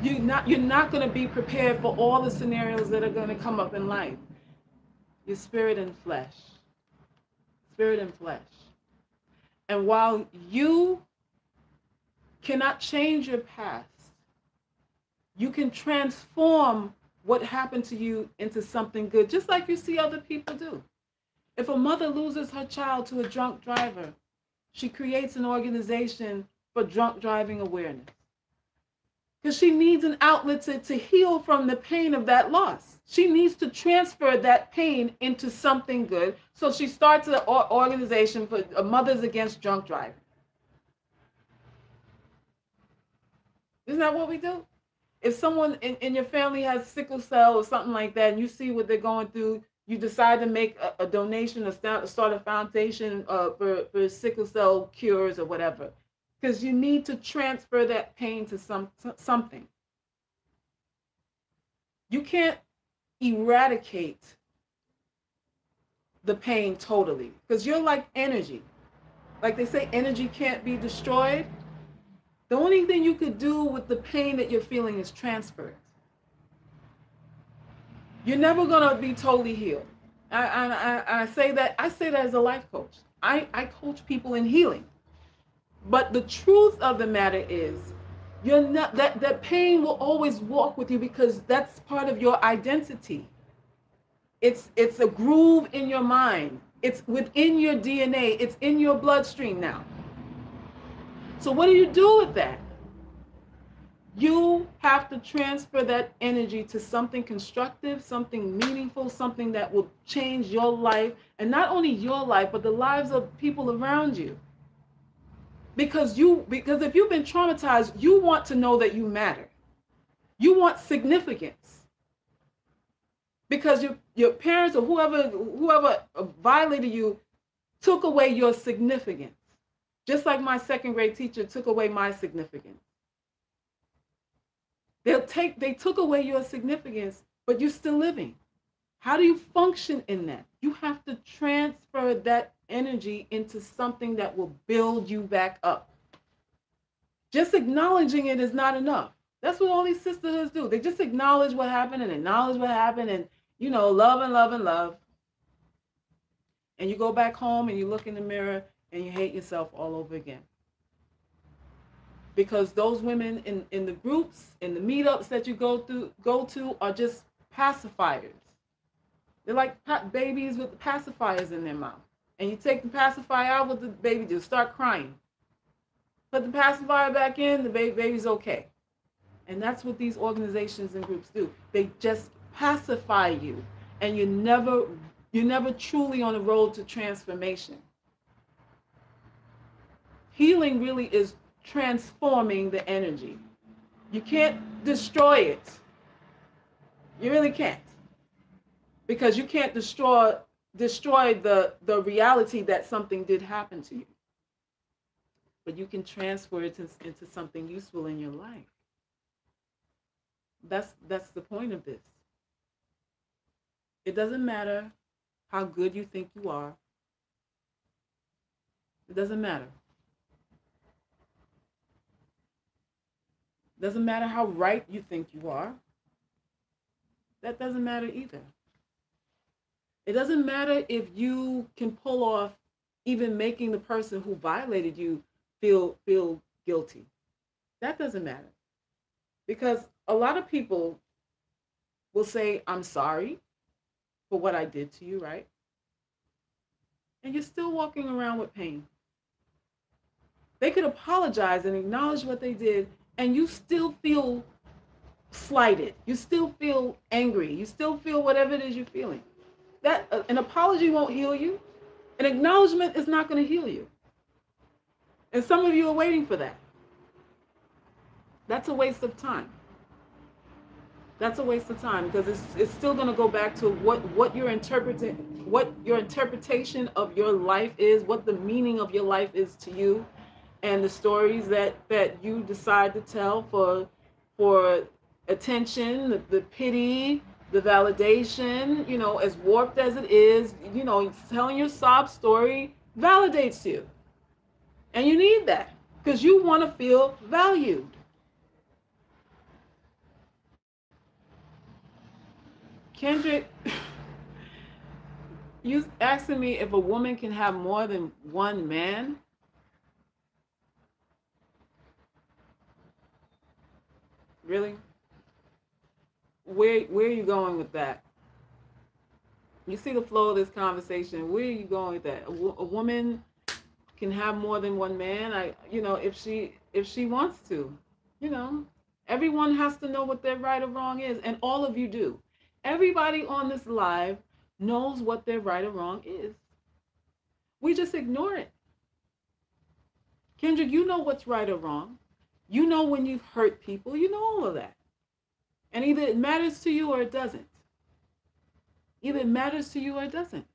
You're not going to be prepared for all the scenarios that are going to come up in life. Your spirit and flesh. Spirit and flesh. And while you cannot change your past, you can transform what happened to you into something good, just like you see other people do. If a mother loses her child to a drunk driver, she creates an organization for drunk driving awareness, because she needs an outlet to heal from the pain of that loss. She needs to transfer that pain into something good. So she starts an organization for Mothers Against Drunk Driving. Isn't that what we do? If someone in your family has sickle cell or something like that, and you see what they're going through, you decide to make a donation or start a foundation for sickle cell cures or whatever. Because you need to transfer that pain to something. You can't eradicate the pain totally, because you're like energy. Like they say, energy can't be destroyed. The only thing you could do with the pain that you're feeling is transfer it. You're never going to be totally healed. I say that as a life coach. I coach people in healing. But the truth of the matter is, you're not, that pain will always walk with you, because that's part of your identity. It's a groove in your mind. It's within your DNA. It's in your bloodstream now. So what do you do with that? You have to transfer that energy to something constructive, something meaningful, something that will change your life, and not only your life, but the lives of people around you. Because if you've been traumatized, you want to know that you matter. You want significance. Because your parents or whoever violated you took away your significance. Just like my second grade teacher took away my significance. They took away your significance, but you're still living. How do you function in that? You have to transfer that energy into something that will build you back up. Just acknowledging it is not enough. That's what all these sisterhoods do. They just acknowledge what happened and acknowledge what happened and, love and love and love. And you go back home and you look in the mirror and you hate yourself all over again. Because those women in the groups, in the meetups that you go to are just pacifiers. They're like babies with pacifiers in their mouth. And you take the pacifier out with the baby, just start crying. Put the pacifier back in, the baby's okay. And that's what these organizations and groups do. They just pacify you, and you're never truly on the road to transformation. Healing really is transforming the energy. You can't destroy it. You really can't. Because you can't destroy the reality that something did happen to you. But you can transfer it into something useful in your life. That's the point of this. It doesn't matter how good you think you are. It doesn't matter. It doesn't matter how right you think you are. That doesn't matter either. It doesn't matter if you can pull off even making the person who violated you feel guilty. That doesn't matter. Because a lot of people will say, I'm sorry for what I did to you, right? And you're still walking around with pain. They could apologize and acknowledge what they did, and you still feel slighted. You still feel angry. You still feel whatever it is you're feeling. That an apology won't heal you. An acknowledgement is not going to heal you. And some of you are waiting for that. That's a waste of time. That's a waste of time, because it's still going to go back to what your interpretation of your life is, what the meaning of your life is to you, and the stories that you decide to tell for attention, the pity, the validation. As warped as it is, telling your sob story validates you, and you need that because you want to feel valued. Kendrick, you asking me if a woman can have more than one man? Really? Where are you going with that? You see the flow of this conversation. Where are you going with that? A woman can have more than one man. If she wants to, you know, everyone has to know what their right or wrong is, and all of you do. Everybody on this live knows what their right or wrong is. We just ignore it. Kendrick, you know what's right or wrong. You know when you've hurt people. You know all of that. And either it matters to you or it doesn't. Either it matters to you or it doesn't.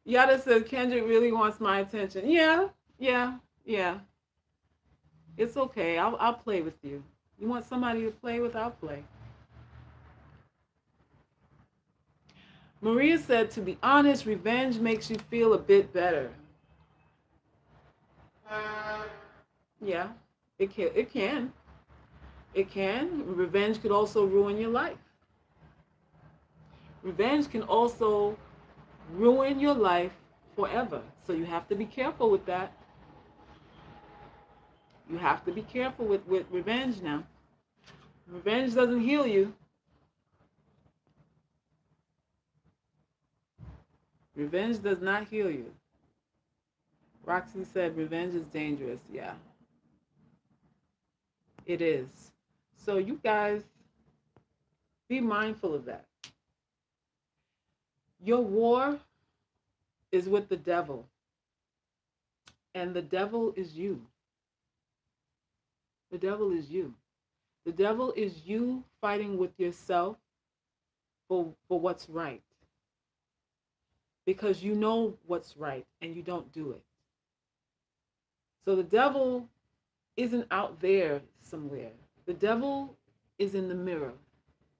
Yada said Kendrick really wants my attention. Yeah, yeah, yeah. It's okay. I'll play with you. You want somebody to play with? I'll play. Maria said, to be honest, revenge makes you feel a bit better. Yeah, it can. It can. It can. Revenge could also ruin your life. Revenge can also ruin your life forever. So you have to be careful with that. You have to be careful with revenge now. Revenge doesn't heal you. Revenge does not heal you. Roxy said revenge is dangerous. Yeah, it is. So you guys be mindful of that. Your war is with the devil, and the devil is you. The devil is you. The devil is you fighting with yourself for what's right, because you know what's right and you don't do it. So the devil isn't out there somewhere. The devil is in the mirror.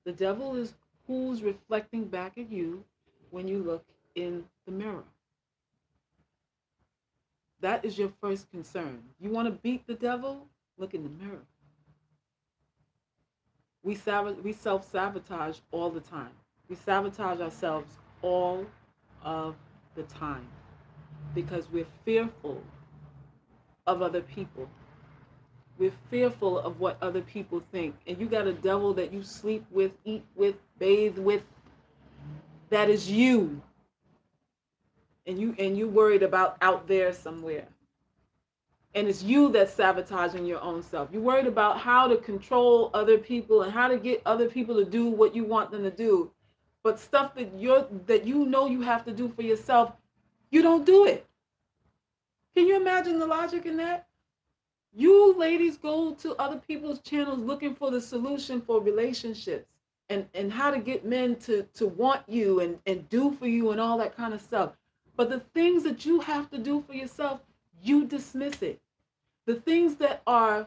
The devil is who's reflecting back at you when you look in the mirror. That is your first concern. You want to beat the devil? Look in the mirror. We self-sabotage all the time. We sabotage ourselves all of the time because we're fearful of other people. We're fearful of what other people think. And you got a devil that you sleep with, eat with, bathe with. That is you. And you worried about out there somewhere. And it's you that's sabotaging your own self. You're worried about how to control other people and how to get other people to do what you want them to do. But stuff that you know you have to do for yourself, you don't do it. Can you imagine the logic in that? You ladies go to other people's channels looking for the solution for relationships and how to get men to want you and do for you and all that kind of stuff. But the things that you have to do for yourself, you dismiss it. The things that are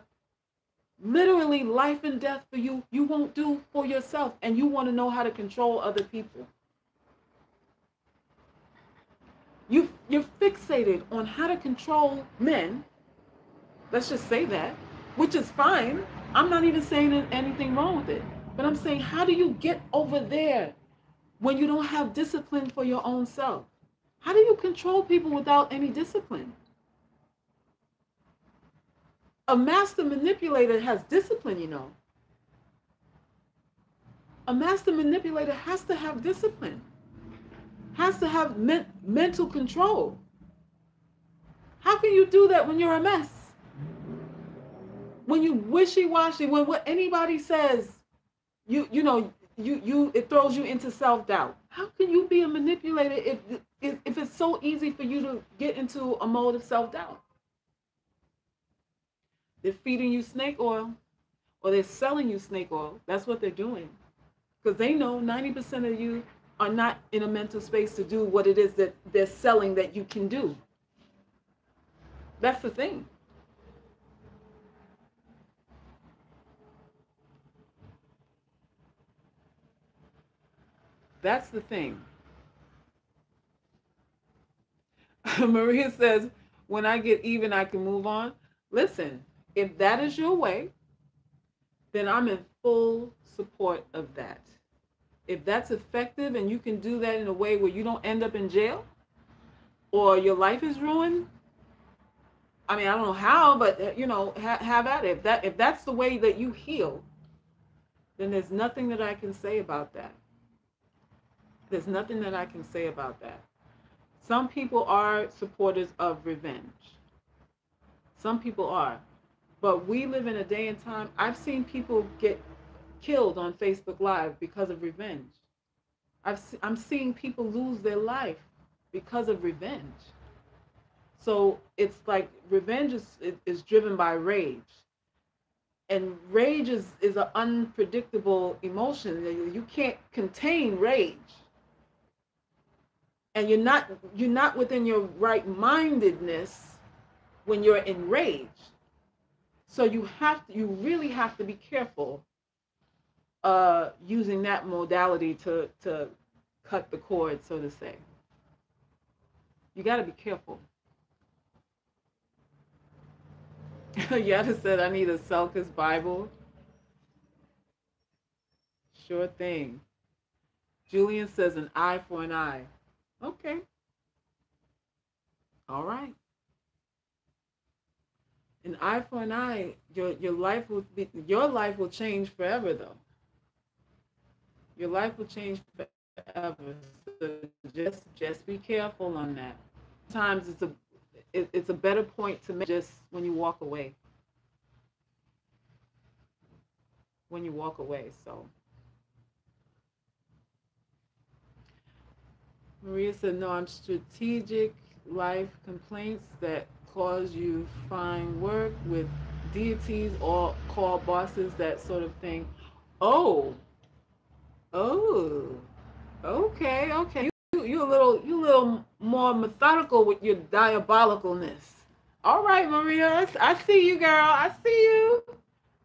literally life and death for you, you won't do for yourself. And you want to know how to control other people. You're fixated on how to control men. Let's just say that, which is fine. I'm not even saying anything wrong with it. But I'm saying, how do you get over there when you don't have discipline for your own self? How do you control people without any discipline? A master manipulator has discipline, you know. A master manipulator has to have discipline, has to have mental control. How can you do that when you're a mess? When you wishy-washy, when what anybody says, it throws you into self-doubt. How can you be a manipulator if it's so easy for you to get into a mode of self-doubt? They're feeding you snake oil, or they're selling you snake oil. That's what they're doing. Because they know 90% of you are not in a mental space to do what it is that they're selling that you can do. That's the thing. That's the thing. Maria says, when I get even, I can move on. Listen, if that is your way, then I'm in full support of that. If that's effective and you can do that in a way where you don't end up in jail or your life is ruined, I mean, I don't know how, but have at it. If that's the way that you heal, then there's nothing that I can say about that. There's nothing that I can say about that. Some people are supporters of revenge. Some people are. But we live in a day and time, I've seen people get killed on Facebook Live because of revenge. I'm seeing people lose their life because of revenge. So it's like revenge is driven by rage. And rage is an unpredictable emotion. You can't contain rage. And you're not within your right-mindedness when you're in rage. So you really have to be careful using that modality to cut the cord, so to say. You got to be careful. Yada said, I need a Salkis Bible. Sure thing. Julian says, an eye for an eye. Okay. All right. An eye for an eye. Your life will change forever, though. Your life will change forever. So just be careful on that. Sometimes it's a better point to make just when you walk away. When you walk away, so. Maria said, no, I'm strategic life complaints that cause you find work with deities or call bosses, that sort of thing. Oh, okay. You a little more methodical with your diabolicalness. All right, Maria, I see you, girl. I see you.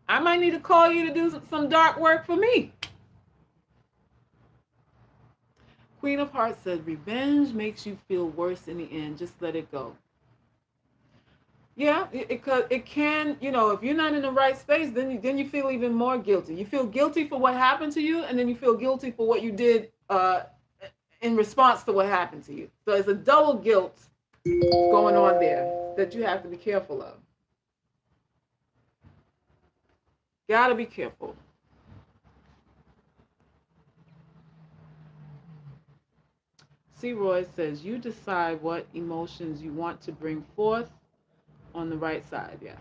I might need to call you to do some dark work for me. Queen of Hearts said, revenge makes you feel worse in the end. Just let it go. Yeah, it can, if you're not in the right space, then you feel even more guilty. You feel guilty for what happened to you, and then you feel guilty for what you did in response to what happened to you. So it's a double guilt going on there that you have to be careful of. Gotta be careful. C. Roy says, you decide what emotions you want to bring forth on the right side. Yeah.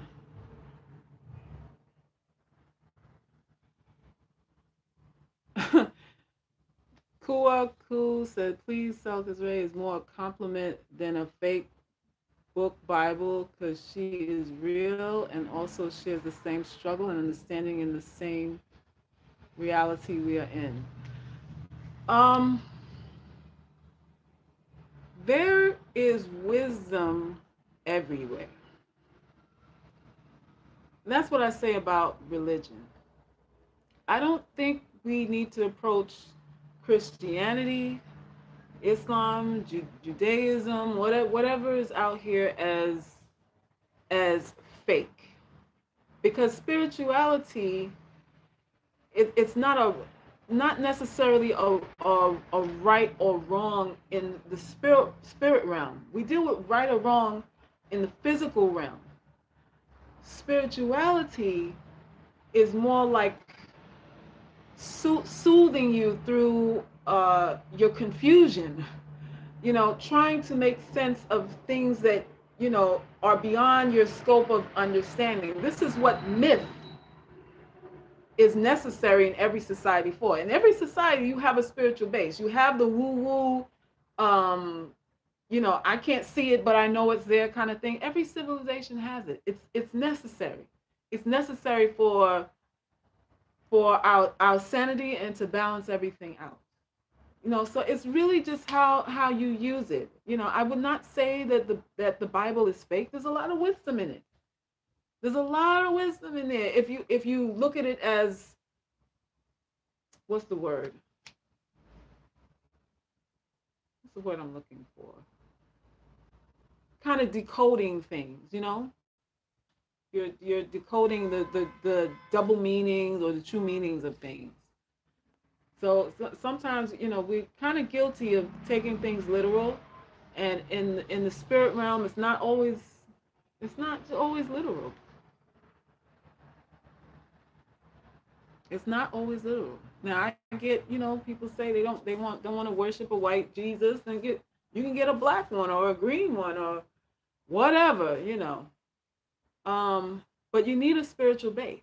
Kua Ku said, please, Salkis Ray is more a compliment than a fake book Bible because she is real and also shares the same struggle and understanding in the same reality we are in. Um, there is wisdom everywhere. And that's what I say about religion. I don't think we need to approach Christianity, Islam, Judaism, whatever is out here as fake, because spirituality, it's not necessarily a right or wrong in the spirit realm. We deal with right or wrong in the physical realm. Spirituality is more like soothing you through your confusion, trying to make sense of things that, are beyond your scope of understanding. This is what myth is necessary in every society for. In every society, you have a spiritual base. You have the woo-woo, I can't see it, but I know it's there kind of thing. Every civilization has it. It's necessary. It's necessary for our sanity and to balance everything out. So it's really just how you use it. I would not say that the Bible is fake. There's a lot of wisdom in it. There's a lot of wisdom in there. If you look at it as, what's the word? What's the word I'm looking for? Kind of decoding things. You're decoding the double meanings or the true meanings of things. So sometimes, we're kind of guilty of taking things literal, and in the spirit realm, it's not always literal. It's not always literal. Now I get, people say they don't want to worship a white Jesus, and you can get a black one or a green one or whatever. But you need a spiritual base.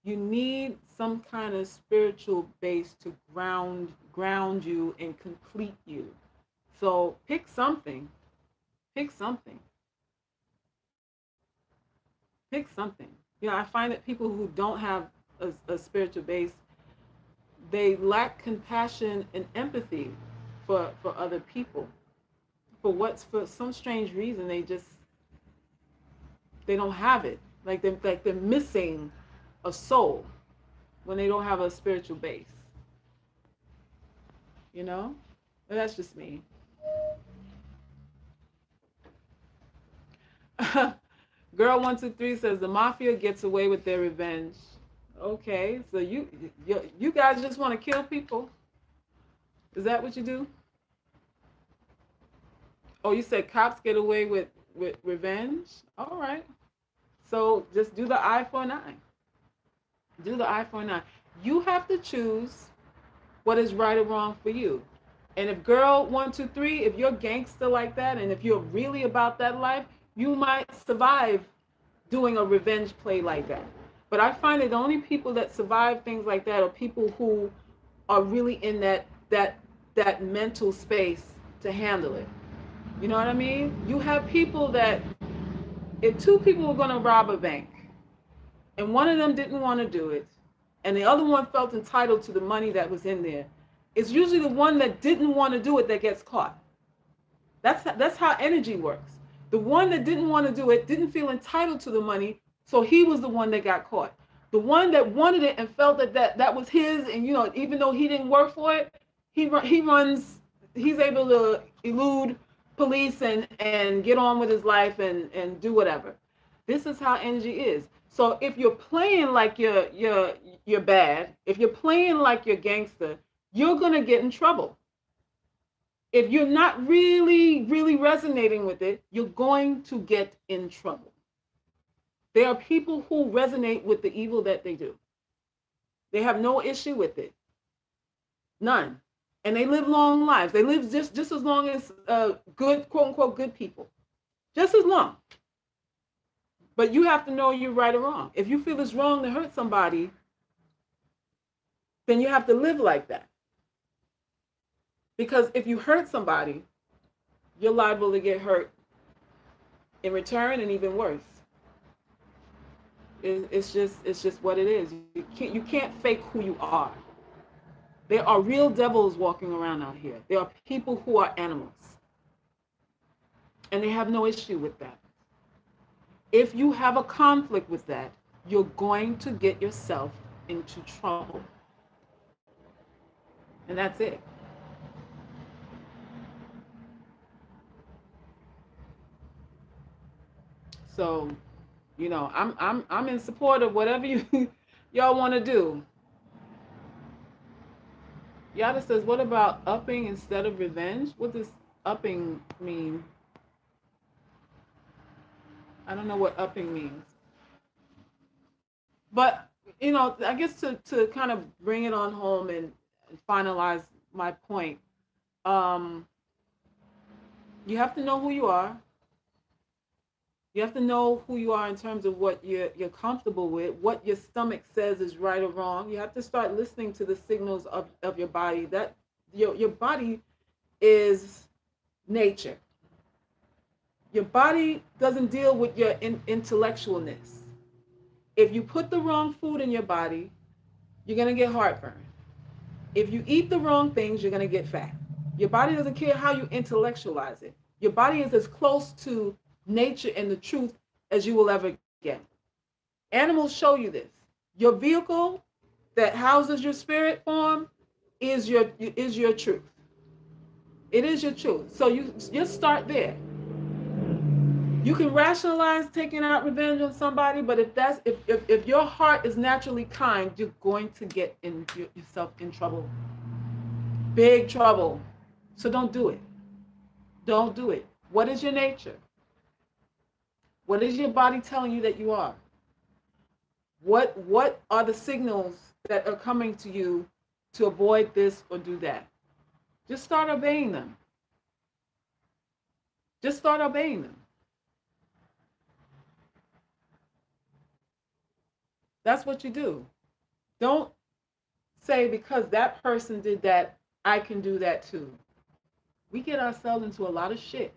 You need some kind of spiritual base to ground you and complete you. So pick something. Pick something. Pick something. I find that people who don't have a spiritual base, they lack compassion and empathy for other people. For some strange reason, they don't have it. Like they're missing a soul when they don't have a spiritual base. But that's just me. Girl 123 says the mafia gets away with their revenge. Okay, so you guys just want to kill people? Is that what you do? Oh, you said cops get away with revenge? All right. So just do the eye for an eye. Do the eye for an eye. You have to choose what is right or wrong for you. And if girl 123, if you're gangster like that, and if you're really about that life, you might survive doing a revenge play like that. But I find that the only people that survive things like that are people who are really in that mental space to handle it. You know what I mean? You have people that, if two people were going to rob a bank and one of them didn't want to do it and the other one felt entitled to the money that was in there, it's usually the one that didn't want to do it that gets caught. That's how energy works. The one that didn't want to do it didn't feel entitled to the money, so he was the one that got caught. The one that wanted it and felt that was his, and even though he didn't work for it, he's able to elude police and get on with his life and do whatever. This is how energy is. So if you're playing like you're bad, if you're playing like you're gangster, you're gonna get in trouble. If you're not really, really resonating with it, you're going to get in trouble. There are people who resonate with the evil that they do. They have no issue with it. None. And they live long lives. They live just as long as good, quote unquote, good people. Just as long. But you have to know you're right or wrong. If you feel it's wrong to hurt somebody, then you have to live like that. Because if you hurt somebody, you're liable to get hurt in return, and even worse. It's just what it is. You can't fake who you are. There are real devils walking around out here. There are people who are animals, and they have no issue with that. If you have a conflict with that, you're going to get yourself into trouble. And that's it. So, I'm in support of whatever you y'all want to do. Yada says, what about upping instead of revenge? What does upping mean? I don't know what upping means. But, I guess to kind of bring it on home and finalize my point, um, you have to know who you are. You have to know who you are in terms of what you're comfortable with, what your stomach says is right or wrong. You have to start listening to the signals of your body. That your body is nature. Your body doesn't deal with your intellectualness. If you put the wrong food in your body, you're going to get heartburn. If you eat the wrong things, you're going to get fat. Your body doesn't care how you intellectualize it. Your body is as close to nature and the truth as you will ever get. Animals show you this. Your vehicle that houses your spirit form is your truth. It is your truth. So you just start there. You can rationalize taking out revenge on somebody, but if your heart is naturally kind, you're going to get yourself in trouble. Big trouble. So don't do it. Don't do it. What is your nature? What is your body telling you that you are? What are the signals that are coming to you to avoid this or do that? Just start obeying them. Just start obeying them. That's what you do. Don't say because that person did that, I can do that too. We get ourselves into a lot of shit.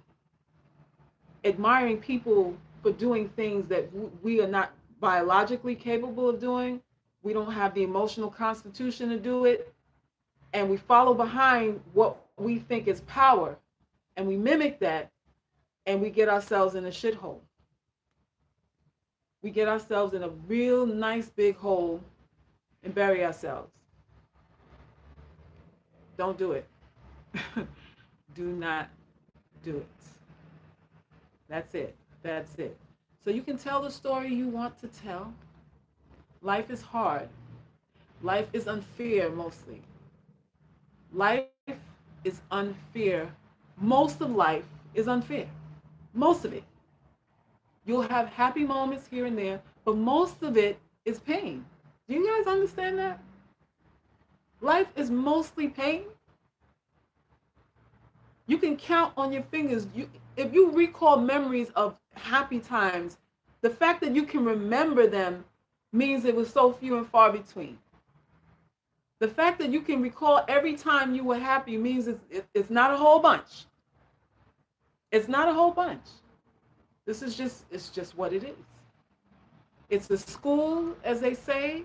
Admiring people for doing things that we are not biologically capable of doing. We don't have the emotional constitution to do it. And we follow behind what we think is power. And we mimic that. And we get ourselves in a shithole. We get ourselves in a real nice big hole and bury ourselves. Don't do it. Do not do it. That's it. That's it. So you can tell the story you want to tell. Life is hard. Life is unfair mostly. Life is unfair. Most of life is unfair. Most of it. You'll have happy moments here and there, but most of it is pain. Do you guys understand that? Life is mostly pain. You can count on your fingers. If you recall memories of happy times, the fact that you can remember them means it was so few and far between. The fact that you can recall every time you were happy means it's not a whole bunch. It's not a whole bunch. It's just what it is. It's the school, as they say,